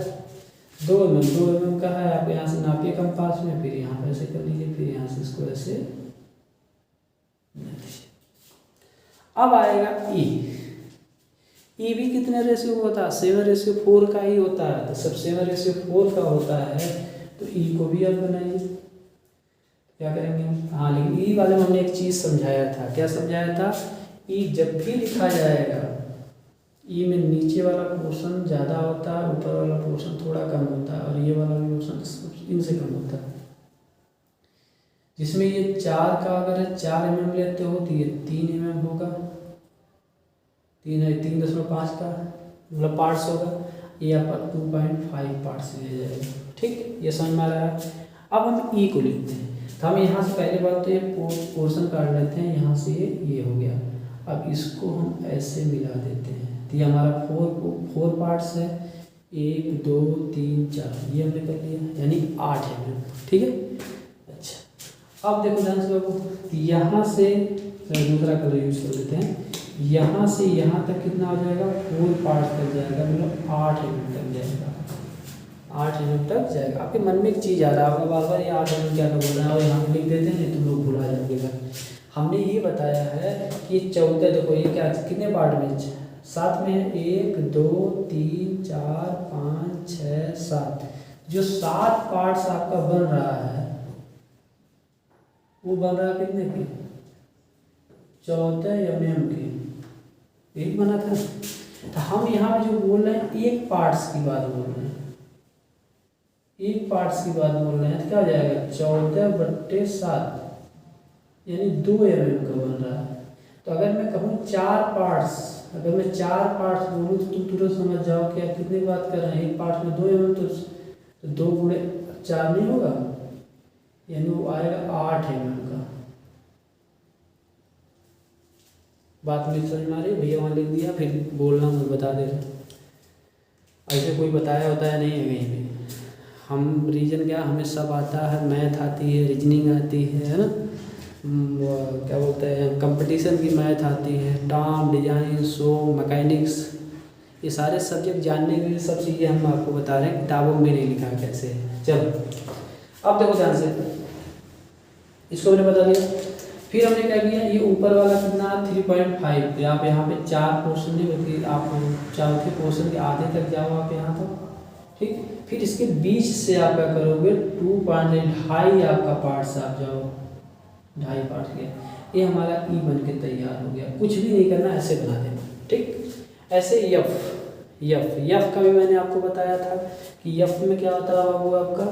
2 mm का है। आप यहाँ से नापिए कंपास में, फिर यहाँ पर ऐसे कर लीजिए, फिर यहाँ से इसको ऐसे। अब आएगा ई भी कितने रेशियो होता है, 7:4 का ही होता है। तो सब 7:4 का होता है, तो ई को भी आप बनाइए। क्या करेंगे, हाँ, लेकिन ई वाले में हमने एक चीज़ समझाया था। क्या समझाया था, ई जब भी लिखा जाएगा, ई में नीचे वाला पोर्शन ज़्यादा होता है, ऊपर वाला पोर्शन थोड़ा कम होता है, और ये वाला पोर्शन इनसे कम होता है। जिसमें ये 4 का अगर 4 mm लेते हो तो ये 3 mm होगा, 3.5 का मतलब पार्ट्स होगा। ये आपका 2.5 पार्ट्स ले जाएगा, ठीक। ये समझ में आ रहा है। अब हम ई को लिखते हैं, तो हम यहाँ से पहले बात तो ये पोर्शन काट लेते हैं, यहाँ से ये हो गया। अब इसको हम ऐसे मिला देते हैं, तो ये हमारा 4 पार्ट्स है, 1 2 3 4, ये हमने कर लिया, यानी 8 mm, ठीक है। अच्छा, अब देखो ध्यान से बाबू, यहाँ से दूसरा कलर यूज कर लेते हैं। यहाँ से यहाँ तक कितना हो जाएगा, 4 पार्ट्स तक जाएगा, मतलब 8 mm तक जाएगा, 8 mm तक जाएगा। आपके मन में एक चीज़ आ रहा होगा बार बार, ये 8 mm क्या बोल रहे हैं, और यहाँ लिख देते हैं, नहीं तुम लोग भुला जाओगे। हमने ये बताया है कि 14, देखो ये क्या कितने पार्ट में, साथ में है, 1 2 3 4 5 6 7। जो 7 पार्ट्स आपका बन रहा है, वो बन रहा है कितने के, 14 mm के, एक बना था। तो हम यहाँ पे जो बोल रहे हैं, एक पार्ट्स की बात बोल रहे हैं, एक पार्ट्स की बात बोल रहे हैं, तो क्या हो जाएगा, 14/7, यानी 2 mm का बन रहा है। तो अगर मैं कहूँ 4 पार्ट्स, अगर मैं 4 पार्ट्स बोलूँ तो तुम तुरंत समझ जाओ कि आप कितनी बात कर रहे हैं। एक पार्ट में 2 mm, तो 2 गुणे 4 नहीं होगा, यानी वो आएगा 8 mm का। बात में समझ में आ रही है भैया, वहाँ लिख दिया, फिर बोलना मैं बता दे रहा। ऐसे कोई बताया होता है नहीं है कहीं पे। हम रीजन क्या, हमें सब आता है, मैथ आती है, रीजनिंग आती है ना, क्या बोलते हैं, कंपटीशन की मैथ आती है, टर्म, डिजाइन, शो, मैकेनिक्स, ये सारे सब्जेक्ट जानने के लिए सब चीज़ें हम आपको बता रहे हैं, किताबों में नहीं लिखा कैसे। चलो अब देखो ध्यान से, इसको मैंने बता दिया। फिर हमने क्या किया, ये ऊपर वाला कितना 3.5, तो आप यहाँ पे 4 पोर्शन नहीं बल्कि आप चौथे पोर्शन के आधे तक जाओ आप यहाँ तक, ठीक। फिर इसके बीच से आप क्या करोगे 2.5 आपका पार्ट्स आप जाओ, 2.5 पार्ट गया, ये हमारा ई बन के तैयार हो गया। कुछ भी नहीं करना, ऐसे बना देना, ठीक। ऐसे यफ का भी मैंने आपको बताया था कि यफ में क्या होता है बाबू आपका,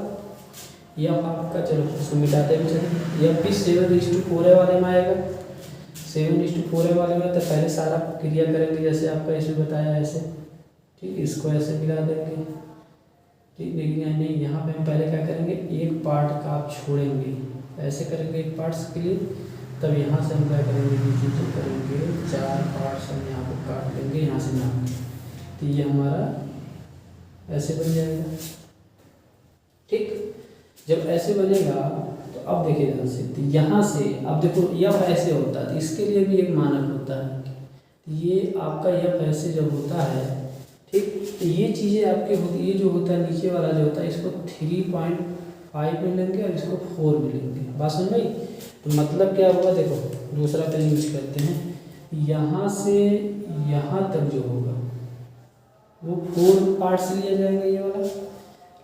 यफ आपका, चलो इसको मिटाते भी चलो, यफ भी 7:4 वाले में आएगा, 7:4 वाले में। तो पहले सारा क्रिया करेंगे जैसे आपका इसमें बताया ऐसे, ठीक। इसको ऐसे मिला देंगे, ठीक। लेकिन नहीं, यहाँ पे हम पहले क्या करेंगे, एक पार्ट का आप छोड़ेंगे, ऐसे करेंगे एक पार्ट्स के लिए, तब यहाँ से हम क्या करेंगे, ये चीज़ें करेंगे, 4 पार्ट्स हम यहाँ पर काट लेंगे यहाँ से नाम, तो ये हमारा ऐसे बन जाएगा, ठीक। जब ऐसे बनेगा तो अब देखिए ध्यान से, तो यहाँ से अब देखो यफ ऐसे होता है, तो इसके लिए भी एक मानक होता है, तो ये आपका यफ ऐसे जब होता है, ठीक। तो ये चीज़ें आपके होती, ये जो होता है नीचे वाला जो होता है, इसको 3.5 मिलेंगे और इसको 4 मिलेंगे, बात समझ में आई। तो मतलब क्या हुआ, देखो दूसरा पेन यूज करते हैं, यहाँ से यहाँ तक जो होगा वो 4 पार्ट्स लिया जाएगा ये वाला,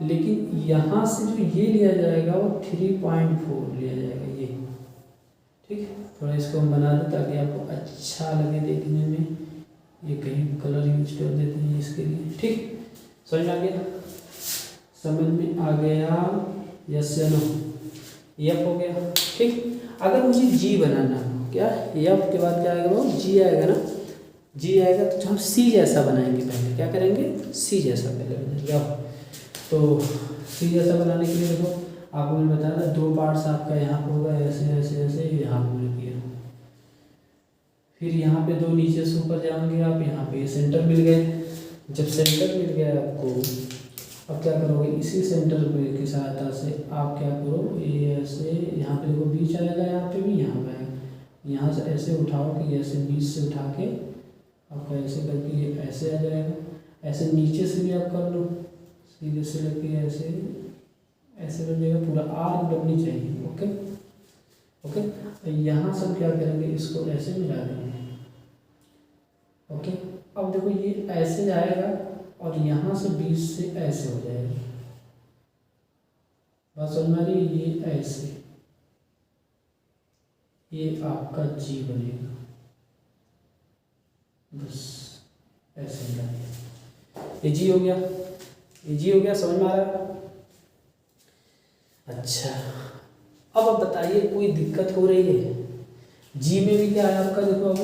लेकिन यहाँ से जो ये लिया जाएगा वो 3.4 लिया जाएगा ये, ठीक। थोड़ा इसको हम बना दें ताकि आपको अच्छा लगे देखने में, ये कहीं कलर यूज कर देते हैं इसके लिए, ठीक। समझ आ गया, समझ में आ गया, यस या नो, यफ हो गया, ठीक। अगर मुझे जी बनाना, क्या यफ के बाद क्या आएगा वो जी आएगा ना, जी आएगा तो हम सी जैसा बनाएंगे, पहले क्या करेंगे, सी जैसा पहले बनाएंगे। तो सी जैसा बनाने के लिए देखो आपको मैंने बताया था 2 पार्ट्स आपका यहाँ पर होगा, ऐसे ऐसे ऐसे, यहाँ पर मैंने किया, फिर यहाँ पे 2 नीचे से ऊपर जाएंगे आप, यहाँ पे सेंटर मिल गए। जब सेंटर मिल गया आपको, अब क्या करोगे, इसी सेंटर की सहायता से आप क्या करो, ये ऐसे यहाँ पे देखो बीच आएगा, यहाँ पे भी, यहाँ पे आएगा, यहाँ से ऐसे उठाओ कि ऐसे बीच से उठा के आपका ऐसे करके ये ऐसे आ जाएगा, ऐसे नीचे से भी आप कर लो, सीधे से लेके ऐसे ऐसे बन जाएगा, पूरा आर्क बननी चाहिए, ओके ओके। यहाँ से हम क्या करेंगे, इसको ऐसे मिला देंगे, ओके। अब देखो ये ऐसे जाएगा और यहाँ से बीच से ऐसे हो जाएगा, बात समझ में आ रही है, ये ऐसे, ये आपका जी बनेगा, बस ऐसे मिला दिया, ये जी हो गया, ये जी हो गया, समझ में आ रहा है। अच्छा अब बताइए कोई दिक्कत हो रही है, जी में भी क्या है आपका, देखो अब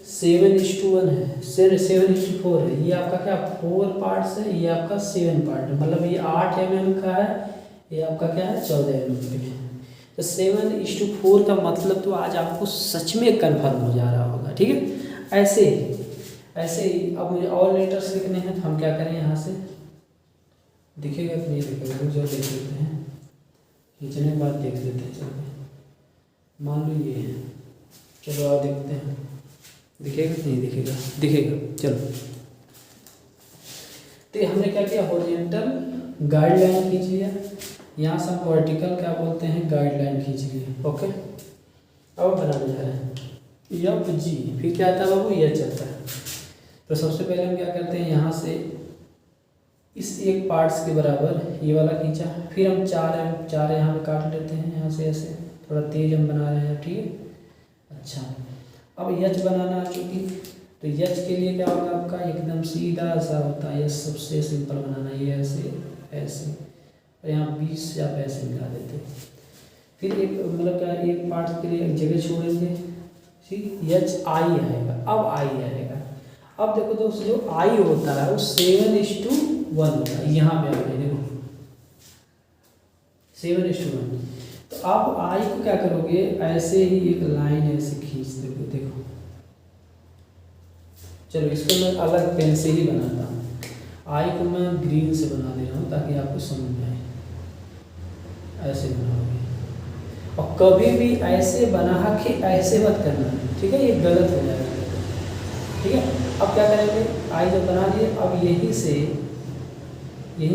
7:1 है, 7:4 है, ये आपका क्या 4 पार्ट्स है, ये आपका 7 पार्ट है, मतलब ये 8 mm का है, ये आपका क्या है 14 mm पे है। तो 7:4 का मतलब तो आज आपको सच में कन्फर्म हो जा रहा होगा, ठीक है। ऐसे ही अब मुझे और लेटर्स लिखने हैं, तो हम क्या करें, यहाँ से दिखेगा कि नहीं दिखेगा, जो देख लेते हैं, खींचने के बाद देख लेते हैं, चलो मान लो ये है, चलो आप देखते हैं दिखेगा कि नहीं दिखेगा, दिखेगा, चलो। तो हमने क्या किया, हॉरिजॉन्टल गाइडलाइन खींच लिया, यहाँ से हम वर्टिकल क्या बोलते हैं, गाइडलाइन खींच लिए, ओके। अब बनाने जा रहे हैं यफ जी, फिर क्या आता है बाबू, एच आता है। तो सबसे पहले हम क्या करते हैं, यहाँ से इस एक पार्ट्स के बराबर ये वाला खींचा, फिर हम 4 यहाँ पे काट लेते हैं, यहाँ से ऐसे थोड़ा तेज हम बना रहे हैं, ठीक है। अच्छा अब यच बनाना, क्योंकि तो यच के लिए क्या होगा आपका, एकदम सीधा सा होता है, यच सबसे सिंपल बनाना, ये ऐसे ऐसे, और यहाँ बीच से आप ऐसे मिला देते हैं। फिर एक मतलब क्या, एक पार्ट के लिए एक जगह छोड़ेंगे, ठीक, यच आई आएगा, अब आई आएगा। अब देखो दोस्तों जो आई होता है वो 7:1 होता है, यहाँ पे आ गया देखो 7:1। तो आप आई को क्या करोगे, ऐसे ही एक लाइन ऐसे खींच दोगे, देखो चलो इसको मैं अलग पेन से ही बनाता हूँ, आई को मैं ग्रीन से बना दे रहा हूँ ताकि आपको समझ में आए, ऐसे बनाओगे। और कभी भी ऐसे बना के ऐसे मत करना, ठीक है, ये गलत हो जाएगा, ठीक है। अब क्या करेंगे, आई जब बना दिए, अब यहीं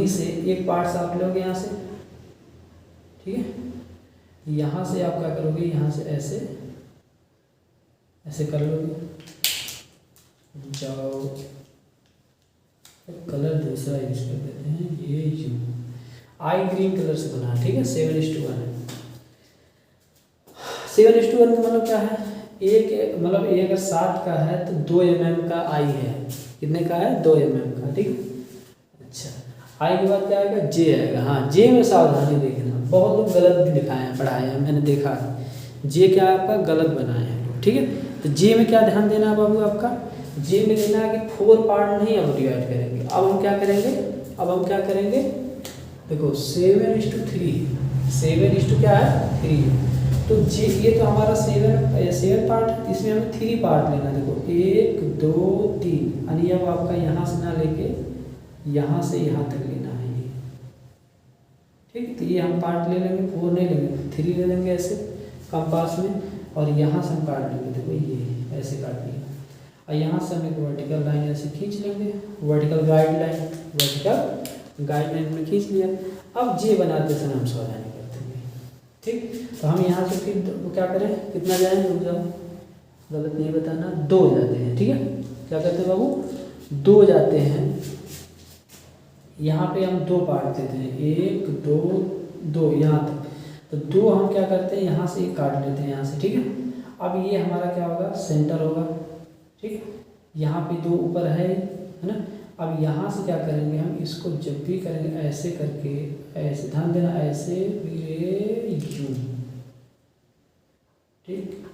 से एक पार्ट्स आप लोगे यहाँ से, ठीक है। यहाँ से आप क्या करोगे, यहाँ से ऐसे ऐसे कर लोगे, जाओ कलर दूसरा यूज कर देते हैं, ये यू आई ग्रीन कलर से बना, ठीक है। 7:1 है। 7:1 का मतलब क्या है, एक मतलब ए अगर 7 का है तो 2 mm का आई है, कितने का है, 2 mm का, ठीक है। अच्छा, आई के बाद क्या आएगा, जे आएगा। हाँ, जे में सावधानी देखना, बहुत लोग गलत भी लिखाए हैं, पढ़ाए हैं, मैंने देखा है जे क्या है आपका गलत बनाए हैं, ठीक है। तो जे में क्या ध्यान देना है बाबू आपका, जे में देना है कि 4 पार्ट नहीं अब डिवाइड करेंगे, अब हम क्या करेंगे, अब हम क्या करेंगे, देखो 7:3, 7 क्या है 3, तो जे ये तो हमारा 7 पार्ट है, इसमें हमें 3 पार्ट लेना है। देखो 1 2 3, यानी अब आपका यहाँ से ना लेके यहाँ से यहाँ तक लेना है ये, ठीक। तो ये हम पार्ट ले लेंगे, 4 नहीं लेंगे, 3 ले लेंगे ऐसे कंपास में, और यहाँ से हम काट लेंगे, देखो ये ऐसे काट लिया, और यहाँ से हम एक वर्टिकल लाइन ऐसे खींच लेंगे, वर्टिकल गाइडलाइन, वर्टिकल गाइडलाइन में खींच लिया। अब जे बनाते समय हम सावधानी करते हैं, ठीक। तो हम यहाँ से फिर क्या करें, कितना जाए, रुक जाओ गलत नहीं बताना, 2 जाते हैं, ठीक है। क्या करते हैं बाबू, 2 जाते हैं, यहाँ पे हम 2 पार्ट देते हैं, 1 2 2 यहाँ तक, तो 2 हम क्या करते हैं, यहाँ से एक काट लेते हैं यहाँ से, ठीक है। अब ये हमारा क्या होगा, सेंटर होगा, ठीक। यहाँ पे 2 ऊपर है ना। अब यहाँ से क्या करेंगे, हम इसको जब भी करेंगे ऐसे करके, ऐसे ध्यान देना, ऐसे यू, ठीक,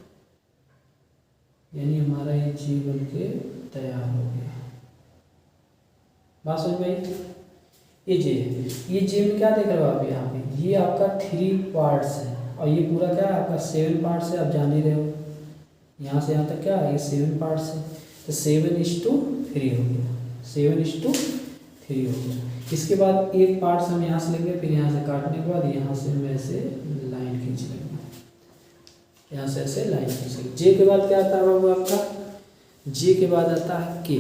यानी हमारा ये जी बन के तैयार हो गया। बात समझ में आई। ये जे, ये जे में क्या देख रहे हो आप यहाँ पे, ये आपका 3 पार्ट्स है, और ये पूरा क्या है आपका 7 पार्ट्स है, आप जान ही रहे हो, यहाँ से यहाँ तक क्या है, ये 7 पार्ट्स है, तो 7:3 हो गया, 7:3 हो गया। इसके बाद एक पार्ट हम यहाँ से लेंगे, फिर यहाँ से काटने के बाद यहाँ से हम ऐसे लाइन खींच लेंगे, यहाँ से ऐसे लाइन खींच लेंगे। जे के बाद क्या आता है बाबू आपका, जे के बाद आता है के,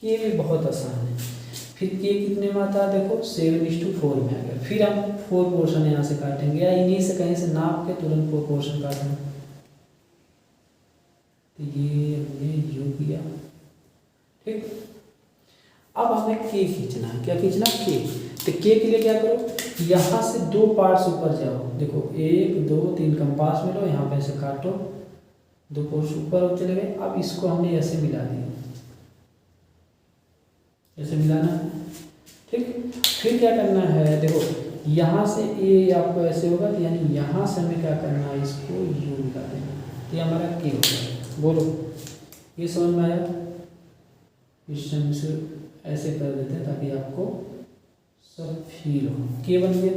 के भी बहुत आसान है। फिर के कितने में आता है, देखो 7:4 में आ गया। फिर हम 4 पोर्शन यहाँ से काटेंगे, या इन्हीं से कहीं से नाप के तुरंत 4 पोर्शन काटेंगे। तो ये हमने यू किया, ठीक। अब हमें के खींचना है, क्या खींचना, के। तो के के लिए क्या करो, यहाँ से 2 पार्ट्स ऊपर जाओ, देखो 1 2 3 कंपास में लो, यहाँ पे ऐसे काटो, 2 पोर्शन ऊपर चले गए। अब इसको हमने ऐसे मिला दिया, ऐसे मिलाना है, ठीक। फिर क्या करना है, देखो यहाँ से ये आपको ऐसे होगा, यानी यहाँ से हमें क्या करना है, इसको यू मिला देना, तो ये हमारा के हो गया। बोलो ये समझ में आया। इस टाइम से ऐसे कर देते हैं ताकि आपको सब फील हो। के बन गया,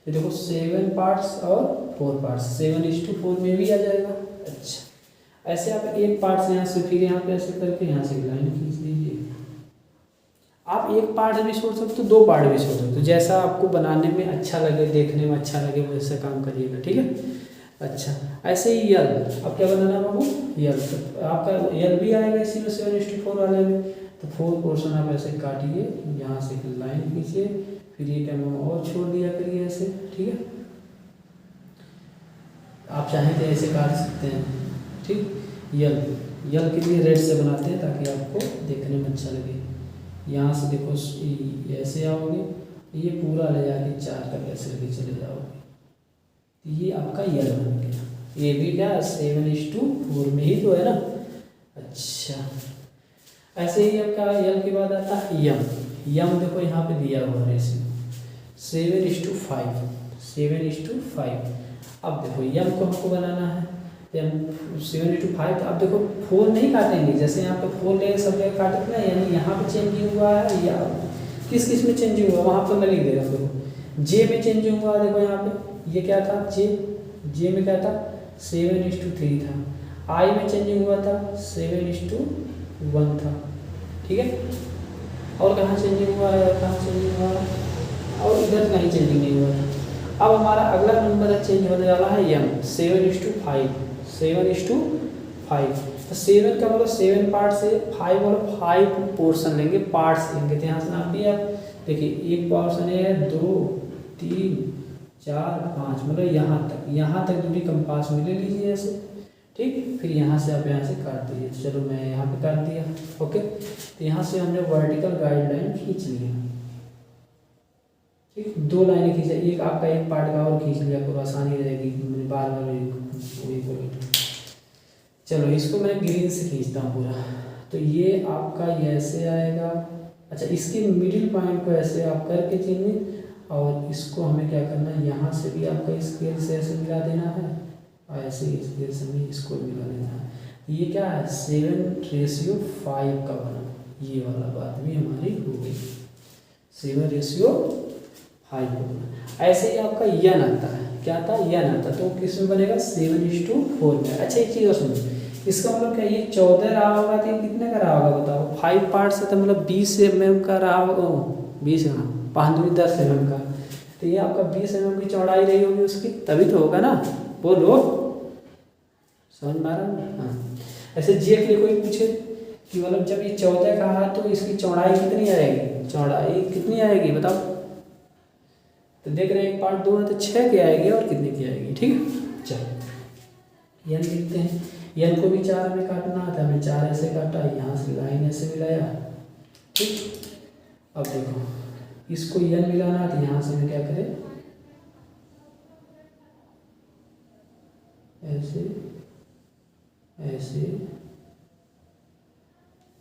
तो देखो 7 पार्ट्स और 4 पार्ट्स, 7:4 में भी आ जाएगा। अच्छा, ऐसे आप एक पार्ट से यहाँ से फिर यहाँ पे ऐसे करके यहाँ से लाइन खींच दीजिए। आप एक पार्ट भी छोड़ सकते हो, 2 पार्ट भी छोड़ सकते हो, जैसा आपको बनाने में अच्छा लगे, देखने में अच्छा लगे, वैसे काम करिएगा, ठीक है। अच्छा, ऐसे ही यल, अब क्या बनाना बाबू, यल, तो आपका यल भी आएगा इसी में 7:4 वाले में। तो 4 पोर्शन आप ऐसे काटिए, यहाँ से लाइन खींचिए, फिर ये टाइम और छोड़ दिया करिए ऐसे, ठीक है। आप चाहें तो ऐसे काट सकते हैं, ठीक। यल, यल के लिए रेड से बनाते हैं ताकि आपको देखने में अच्छा लगे। यहाँ से देखो ऐसे आओगे, ये पूरा ले जाके 4 तक ऐसे लेके चले जाओगे, ये आपका यल बन गया। ये भी क्या 7:4 में ही तो है ना। अच्छा, ऐसे ही आपका यल के बाद आता है यम। यम देखो यहाँ पे दिया हुआ है रेशियो 7:5, 7:5। अब देखो यम को हमको बनाना है, यम 7:5। अब देखो 4 नहीं काटेंगे, जैसे यहाँ पे 4 ले सब जगह काटते ना, यानी यहाँ पे चेंजिंग हुआ है, या किस किस में चेंजिंग हुआ वहाँ पर मैं लिख दे रहा हूँ। जे में चेंजिंग हुआ, देखो यहाँ पे ये क्या था, जे में क्या था 7:3 था। आई में चेंजिंग हुआ था 7:1 था, ठीक है। और कहाँ चेंजिंग हुआ है, कहाँ चेंजिंग हुआ है, और इधर कहीं चेंजिंग नहीं हुआ था। अब हमारा अगला नंबर चेंज होने वाला है यम, 7:5, 7:5। तो 7 का मतलब 7 पार्ट से 5 मतलब 5 पोर्शन लेंगे, पार्ट्स लेंगे। तो यहाँ से नाप दिया, देखिए एक पोर्शन है 2 3 4 5 मतलब यहाँ तक दूरी कंपास में ले लीजिए ऐसे, ठीक। फिर यहाँ से आप यहाँ से काट दीजिए। तो चलो मैं यहाँ पे काट दिया, ओके। तो यहाँ से हमने वर्टिकल गाइडलाइन खींच लिया, ठीक। 2 लाइनें खींचा, एक आपका एक पार्ट का और खींच लिया, पूरा आसानी रहेगी, मैंने बार बार वही बोला। चलो इसको मैं ग्रीन से खींचता हूँ पूरा। तो ये आपका ये ऐसे आएगा। अच्छा, इसके मिडिल पॉइंट को ऐसे आप करके चिन्हित, और इसको हमें क्या करना है, यहाँ से भी आपका स्केल से ऐसे मिला देना है, और ऐसे स्केल से भी इसको मिला देना है। ये क्या है, 7:5 का बना, ये वाला बात भी हमारी हो गई, 7:5 का बना। ऐसे ही आपका यन आता है, क्या आता है, यन आता है, तो किस में बनेगा, 7:4 में। अच्छा एक चीज़ और सुनो, इसका मतलब क्या, ये 14 रहा होगा तो ये कितने का रहा होगा बताओ, 5 पार्ट से, तो मतलब 20 mm का रहा होगा, 20 5 दूनी 10 mm का, तो ये आपका 20 mm की चौड़ाई रही होगी उसकी, तभी तो होगा ना, बोलो, समझ में आ रहा है। हाँ, ऐसे जे के लिए कोई पूछे कि मतलब जब ये 14 का है तो इसकी चौड़ाई कितनी आएगी, चौड़ाई कितनी आएगी बताओ, तो देख रहे हैं एक पार्ट 2 है तो 6 की आएगी, और कितने की आएगी, ठीक है। चलो यन लिखते हैं, यन को भी 4 में काटना था, हमने 4 ऐसे काटा, यहाँ से लाइन ऐसे मिलाया, ठीक। अब देखो इसको यन मिलाना, तो यहाँ से मैं क्या करें, ऐसे ऐसे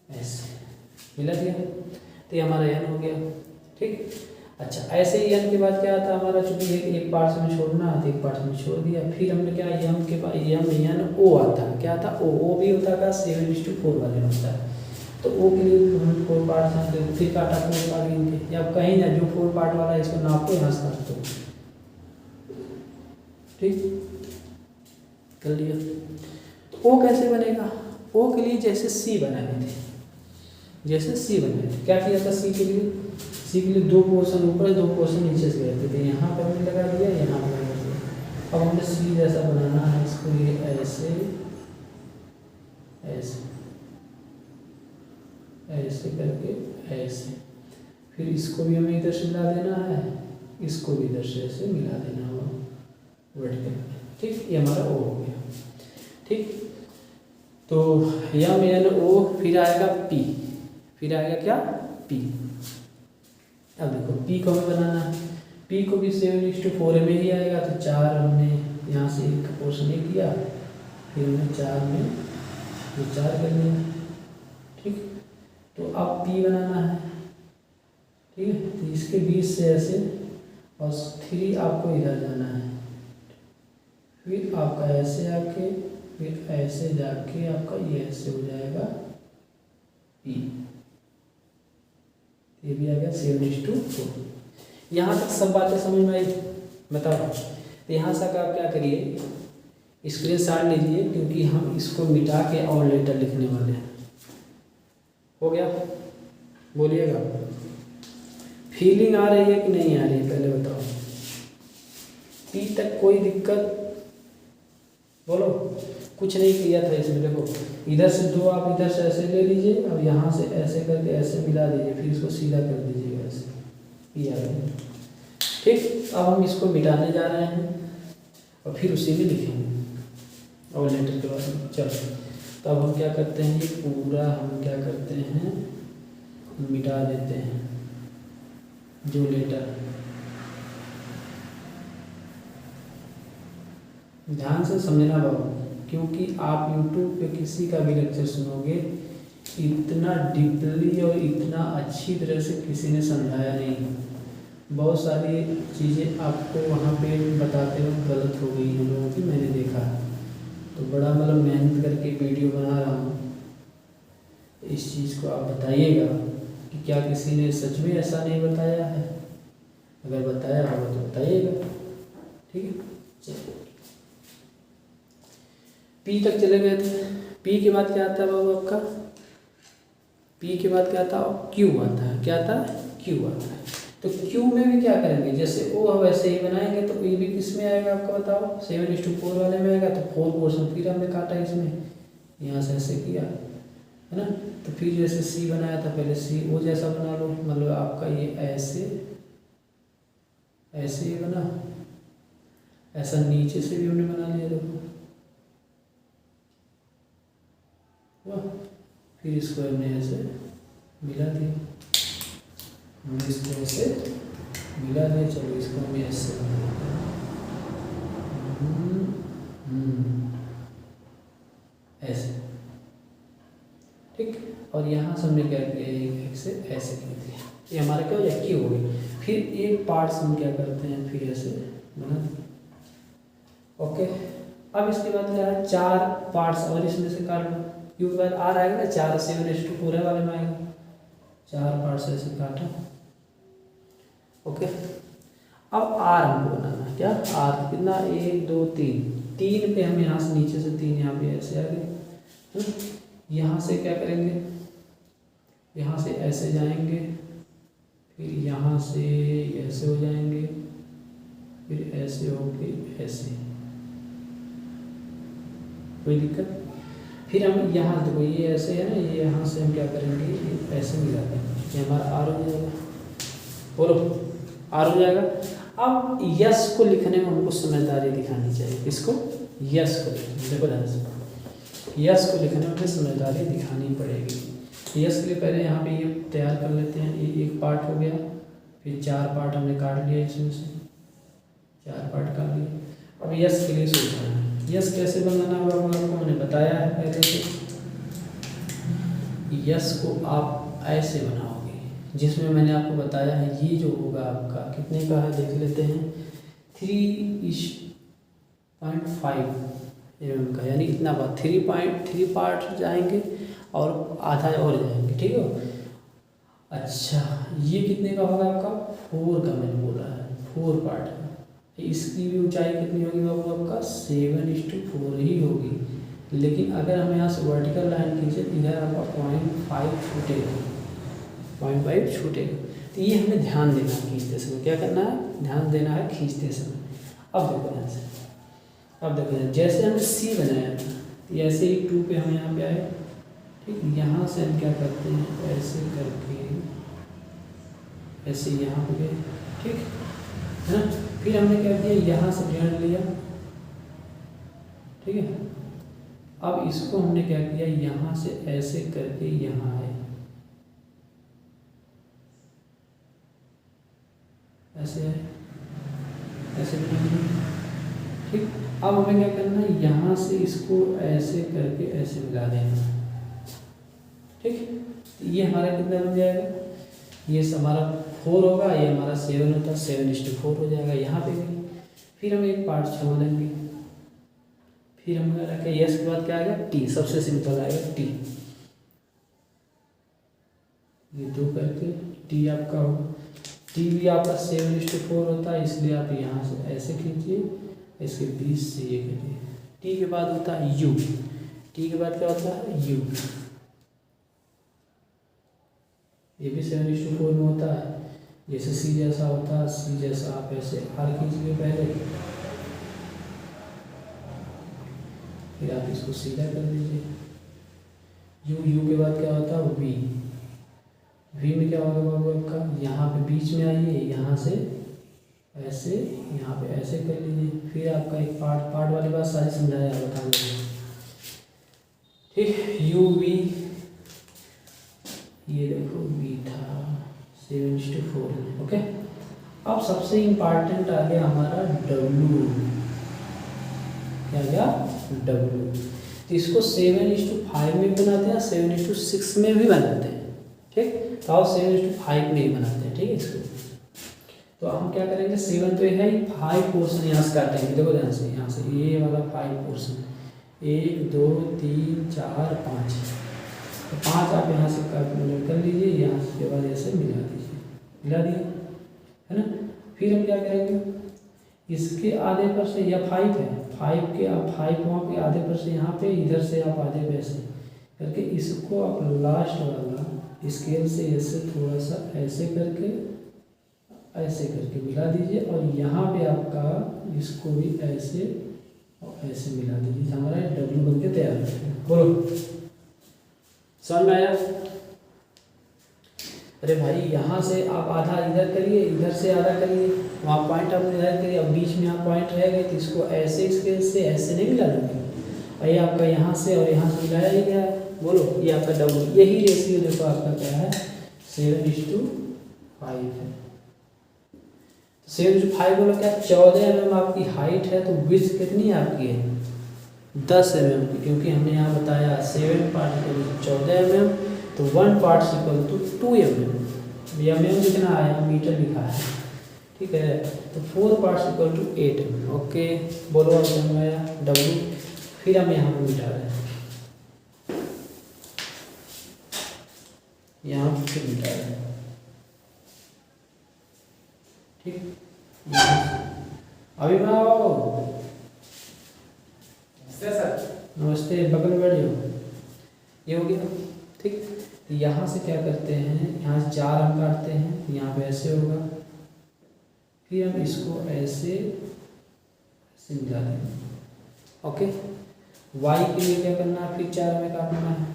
ऐसे मिला दिया, तो ये हमारा यन हो गया, ठीक। अच्छा, ऐसे ही यन के बाद क्या आता है हमारा, चूंकि एक पार्ट में छोड़ना है तो एक पार्ट में छोड़ दिया, फिर हमने क्या, यम के बाद यम यन ओ आता है, क्या आता, ओ भी होता है 7:4 वाले में होता है, तो ओ के लिए हम 4 पार्ट हैं, फिर काटा 4 पार्ट इनके, या कहीं ना जो 4 पार्ट वाला है इसको नापो, यहाँ से काट दो, ठीक, कर लिया। तो ओ कैसे बनेगा, ओ के लिए जैसे सी बनाए थे, जैसे सी बनाए थे, क्या किया था सी के लिए, सी के लिए 2 पोर्शन ऊपर 2 पोर्शन नीचे से गए थे, यहाँ पर हमने लगा दिया, यहाँ पर लगा दिया। अब हमें सी जैसा बनाना है इसको, ये ऐसे ऐसे ऐसे करके ऐसे, फिर इसको भी हमें इधर से मिला देना है, इसको भी इधर से ऐसे मिला देना होगा वर्टिकल, ठीक। ये हमारा ओ हो गया, ठीक। तो यम एन ओ, फिर आएगा पी, फिर आएगा क्या, पी। अब देखो पी को हमें बनाना है, पी को भी 7:4 में ही आएगा, तो 4 हमने यहाँ से एक पोर्शन ही किया, फिर हमने 4 में 4 कर लिया, ठीक। तो अब पी बनाना है, ठीक है, तो इसके बीच से ऐसे, और 3 आपको इधर जाना है, फिर आपका ऐसे आके, फिर ऐसे जाके आपका ये ऐसे हो जाएगा पी, ये भी आ गया 7:4। यहाँ तक सब बातें समझ में आई, बताओ। तो यहाँ से आप क्या करिए, स्क्रीनशॉट लीजिए, क्योंकि हम इसको मिटा के और लेटर लिखने वाले हैं। हो गया, बोलिएगा, फीलिंग आ रही है कि नहीं आ रही है, पहले बताओ। पी तक कोई दिक्कत, बोलो। कुछ नहीं किया था इसमें, देखो इधर से 2 आप इधर से ऐसे ले लीजिए, अब यहाँ से ऐसे करके ऐसे मिला दीजिए, फिर इसको सीधा कर दीजिएगा ऐसे, पी आ गया, ठीक। अब हम इसको मिटाने जा रहे हैं और फिर उसी में लिखेंगे और लेटर के बाद। चलो, तो अब हम क्या करते हैं, ये पूरा हम क्या करते हैं, मिटा देते हैं जो लेटर। ध्यान से समझना बाबू, क्योंकि आप YouTube पे किसी का भी लेक्चर सुनोगे, इतना डीपली और इतना अच्छी तरह से किसी ने समझाया नहीं। बहुत सारी चीज़ें आपको वहाँ पे बताते वक्त गलत हो गई हम लोगों की, मैंने देखा। तो बड़ा मतलब मेहनत करके वीडियो बना रहा हूँ, इस चीज़ को आप बताइएगा कि क्या किसी ने सच में ऐसा नहीं बताया है, अगर बताया होगा तो बताइएगा, ठीक है। चलिए, पी तक चले गए थे। पी के बाद क्या आता है बाबू आपका, पी के बाद क्या आता है, क्यू आता है, क्या आता है, क्यू आता है। तो क्यू में भी क्या करेंगे, जैसे ओ हम वैसे ही बनाएंगे, तो ये भी किस में आएगा आपका बताओ, 7:4 वाले में आएगा। तो 4 पोर्शन फिर हमने काटा इसमें, यहाँ से ऐसे किया है ना। तो फिर जैसे सी बनाया था, पहले सी ओ जैसा बना लो, मतलब आपका ये ऐसे ऐसे ही बना, ऐसा नीचे से भी हमने बना लिया, देखो वाह। फिर इसको हमने ऐसे मिला दिया, हमने इसको ऐसे मिला दिया। चलो इसको हमें ऐसे ऐसे, ठीक। और यहाँ से हमने क्या किया, एक से ऐसे कर दिया, ये हमारा क्या हो जाए, क्यू हो गई। फिर एक पार्ट हम क्या करते हैं, फिर ऐसे बना। ओके, अब इसके बाद क्या है, 4 पार्ट्स और इसमें से काट लो। क्यू के बाद आर आएगा ना, 4 7:4 वाले में आएगा, 4 पार्ट्स ऐसे काटा। ओके, अब आर हमको बनाना है, क्या आर कितना, 1 2 3 पे हम यहाँ से नीचे से 3 यहाँ पे ऐसे आ गए। यहाँ से क्या करेंगे, यहाँ से ऐसे जाएंगे, फिर यहाँ से ऐसे हो जाएंगे, फिर ऐसे होके ऐसे, कोई दिक्कत। फिर हम यहाँ देखो ये ऐसे है ना, ये यहाँ से हम क्या करेंगे, ये ऐसे मिला देंगे, ये हमारा आर हो जाएगा। बोलो आर हो जाएगा। अब यस को लिखने में हमको समझदारी दिखानी चाहिए, किसको, यस को लिखने, देखो ध्यान से, यस को लिखने में समझदारी दिखानी पड़ेगी। यस के लिए पहले यहाँ पे ये तैयार कर लेते हैं, ये एक पार्ट हो गया, फिर 4 पार्ट हमने काट लिया, इसमें से 4 पार्ट काट लिए। अब यस के लिए सोचना है, यस कैसे बनाना होगा वो आपको मैंने बताया है पहले से। यस को आप ऐसे बनाओगे, जिसमें मैंने आपको बताया है, ये जो होगा आपका कितने का है देख लेते हैं, 3:5 mm का, यानी इतना बात 3 पार्ट जाएंगे और आधा और जाएंगे, ठीक है। अच्छा, ये कितने का होगा आपका, 4 का मैंने बोला है, 4 पार्ट का। इसकी भी ऊंचाई कितनी होगी बाबू आपका, 7:4 ही होगी। लेकिन अगर हम यहाँ से वर्टिकल लाइन खींचे, इधर आपका 0.5 छूटेगा, 0.5 छूटेगा। तो ये हमें ध्यान देना है खींचते समय, क्या करना है, ध्यान देना है खींचते समय। अब देखो ध्यान से, अब देखो जैसे हमने सी बनाया था, ऐसे ही 2 पे हम यहाँ पे आए, ठीक। यहाँ से हम क्या करते हैं, ऐसे करके ऐसे यहाँ पे गए, ठीक है ना। फिर हमने क्या किया, यहाँ से जोड़ लिया, ठीक है। अब इसको हमने क्या किया, यहाँ से ऐसे करके यहाँ आए, ऐसे आए, ऐसे बनाएंगे, ठीक। अब हमें क्या करना है, यहाँ से इसको ऐसे करके ऐसे मिला देना, ठीक। ये हमारा कितना बन जाएगा, ये हमारा 4 होगा, ये हमारा 7 होता है, 7:4 हो जाएगा यहाँ पे भी। फिर हम एक पार्ट छोड़ देंगे, फिर हम रखें यस के बाद क्या आएगा, टी, सबसे सिंपल आएगा टी, ये 2 करके टी आपका होगा। टी भी आपका 7:4 होता है, इसलिए आप यहाँ से ऐसे खींचिए, इसके बीच से ये करिए। टी के बाद होता है यू, टी के बाद क्या होता है, यू, ये भी 7:4 में होता है। जैसे सी जैसा होता है, सी जैसा आप ऐसे आर खींचिए पहले, फिर आप इसको सीधा कर दीजिए। यू, यू के बाद क्या होता है, वी, वी में क्या होगा बाबू आपका, यहाँ पे बीच में आइए, यहाँ से ऐसे, यहाँ पे ऐसे कर लीजिए। फिर आपका एक पार्ट वाली बात सारी समझाया बता दीजिए, ठीक। यू वी, ये देखो वी था 7:4, ओके। अब सबसे इम्पॉर्टेंट आ गया हमारा डब्लू, क्या गया, डब्लू। तो इसको 7:5 में भी बनाते हैं, 7:6 में भी बनाते हैं, ठीक। तो आप 7:5 में ही बनाते हैं, ठीक है। इसको तो हम क्या करेंगे, 7 तो है ही, 5 पोर्शन यहाँ से काटेंगे, देखो ध्यान से, यहाँ से ये वाला 5 पोर्शन, 1 2 3 4 5, तो 5 आप यहाँ से कर लीजिए, यहाँ से के बाद ऐसे मिला दीजिए, मिला दिया, है ना। फिर हम क्या करेंगे, इसके आधे पर से, या 5 है, 5 के आप 5 वहाँ पे आधे पर से यहाँ पे, इधर से आप आधे पे ऐसे करके इसको आप लास्ट वाला स्केल से ऐसे थोड़ा सा ऐसे करके मिला दीजिए, और यहाँ पे आपका इसको भी ऐसे और ऐसे मिला दीजिए, हमारा डब्ल्यू बन के तैयार है। बोलो समझ में आया। अरे भाई यहाँ से आप आधा इधर करिए, इधर से आधा करिए, वहाँ पॉइंट आप निर्धारित करिए, अब बीच में यहाँ पॉइंट रह गए तो इसको ऐसे स्केल से ऐसे नहीं मिला लोगे, और ये आपका यहाँ से और यहाँ से मिलाया ही गया है। बोलो ये आपका डबल, यही रेशियो देखो आपका क्या है 7:5 है। 7:5 बोलो क्या 14 mm आपकी हाइट है, तो विड्थ कितनी आपकी है 10 mm की, क्योंकि हमने यहाँ बताया 7 पार्ट 14 mm, तो 1 part equal to 2 mm। mm कितना आया मीटर लिखा है, ठीक है, तो 4 parts equal to 8 mm। Okay बोलो अब समझ में आया W। फिर हम यहाँ पर मिटा रहे हैं, यहाँ पर फिर मिटा रहे हैं, ठीक। अभी मैं आओ सर, नमस्ते, बगल में बैठ जाओ, ये हो गया, ठीक। तो यहाँ से क्या करते हैं, यहाँ से 4 हम काटते हैं, यहाँ पे ऐसे होगा, फिर हम इसको ऐसे मिला देंगे। ओके, y के लिए क्या करना है, फिर 4 में काटना है,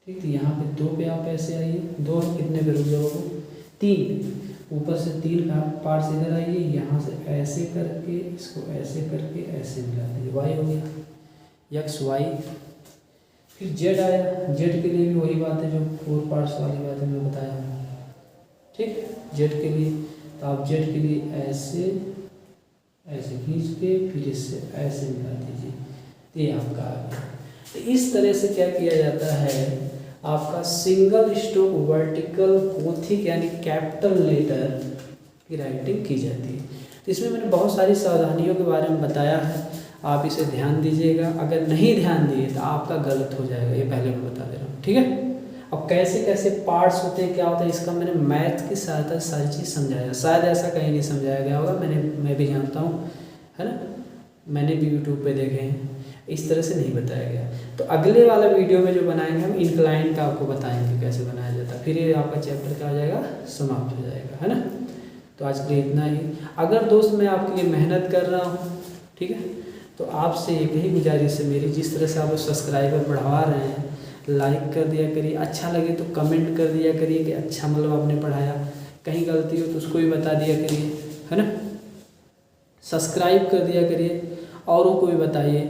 ठीक। तो यहाँ पे 2 पे आप ऐसे आइए, 2 कितने पे रुक जाओगे 3, ऊपर से 3 का पार्ट्स इधर आइए, यहाँ से ऐसे करके इसको ऐसे करके ऐसे मिला दीजिए, y हो गया x y। फिर z आया, z के लिए भी वही बात है जो 4 पार्ट्स वाली बात है मैं बताया हूँ, ठीक। z के लिए तो आप z के लिए ऐसे ऐसे खींच के फिर इससे ऐसे मिला दीजिए, तो ये आपका आ गया। तो इस तरह से क्या किया जाता है, आपका सिंगल स्ट्रोक वर्टिकल गोथिक यानी कैपिटल लेटर की राइटिंग की जाती है। तो इसमें मैंने बहुत सारी सावधानियों के बारे में बताया है, आप इसे ध्यान दीजिएगा, अगर नहीं ध्यान दिए तो आपका गलत हो जाएगा, ये पहले मैं बता दे रहा हूँ, ठीक है। अब कैसे कैसे पार्ट्स होते हैं, क्या होता है, इसका मैंने मैथ की सहायता से सारी चीज़ समझाया, शायद ऐसा कहीं नहीं समझाया गया होगा, मैं भी जानता हूँ, है ना, मैंने भी यूट्यूब पे देखे हैं, इस तरह से नहीं बताया गया। तो अगले वाला वीडियो में जो बनाएंगे हम इंक्लाइन का आपको बताएंगे कैसे बनाया जाता है, फिर ये आपका चैप्टर क्या हो जाएगा, समाप्त हो जाएगा, है ना। तो आज के लिए इतना ही। अगर दोस्त मैं आपके लिए मेहनत कर रहा हूँ, ठीक है, तो आपसे एक ही गुजारिश है मेरी, जिस तरह से आप सब्सक्राइबर बढ़वा रहे हैं, लाइक कर दिया करिए, अच्छा लगे तो कमेंट कर दिया करिए कि अच्छा मतलब आपने पढ़ाया, कहीं गलती हो तो उसको भी बता दिया करिए, है ना। सब्सक्राइब कर दिया करिए, औरों को भी बताइए,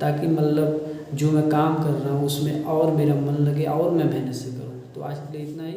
ताकि मतलब जो मैं काम कर रहा हूँ उसमें और मेरा मन लगे और मैं मेहनत से करूँ। तो आज के लिए इतना ही।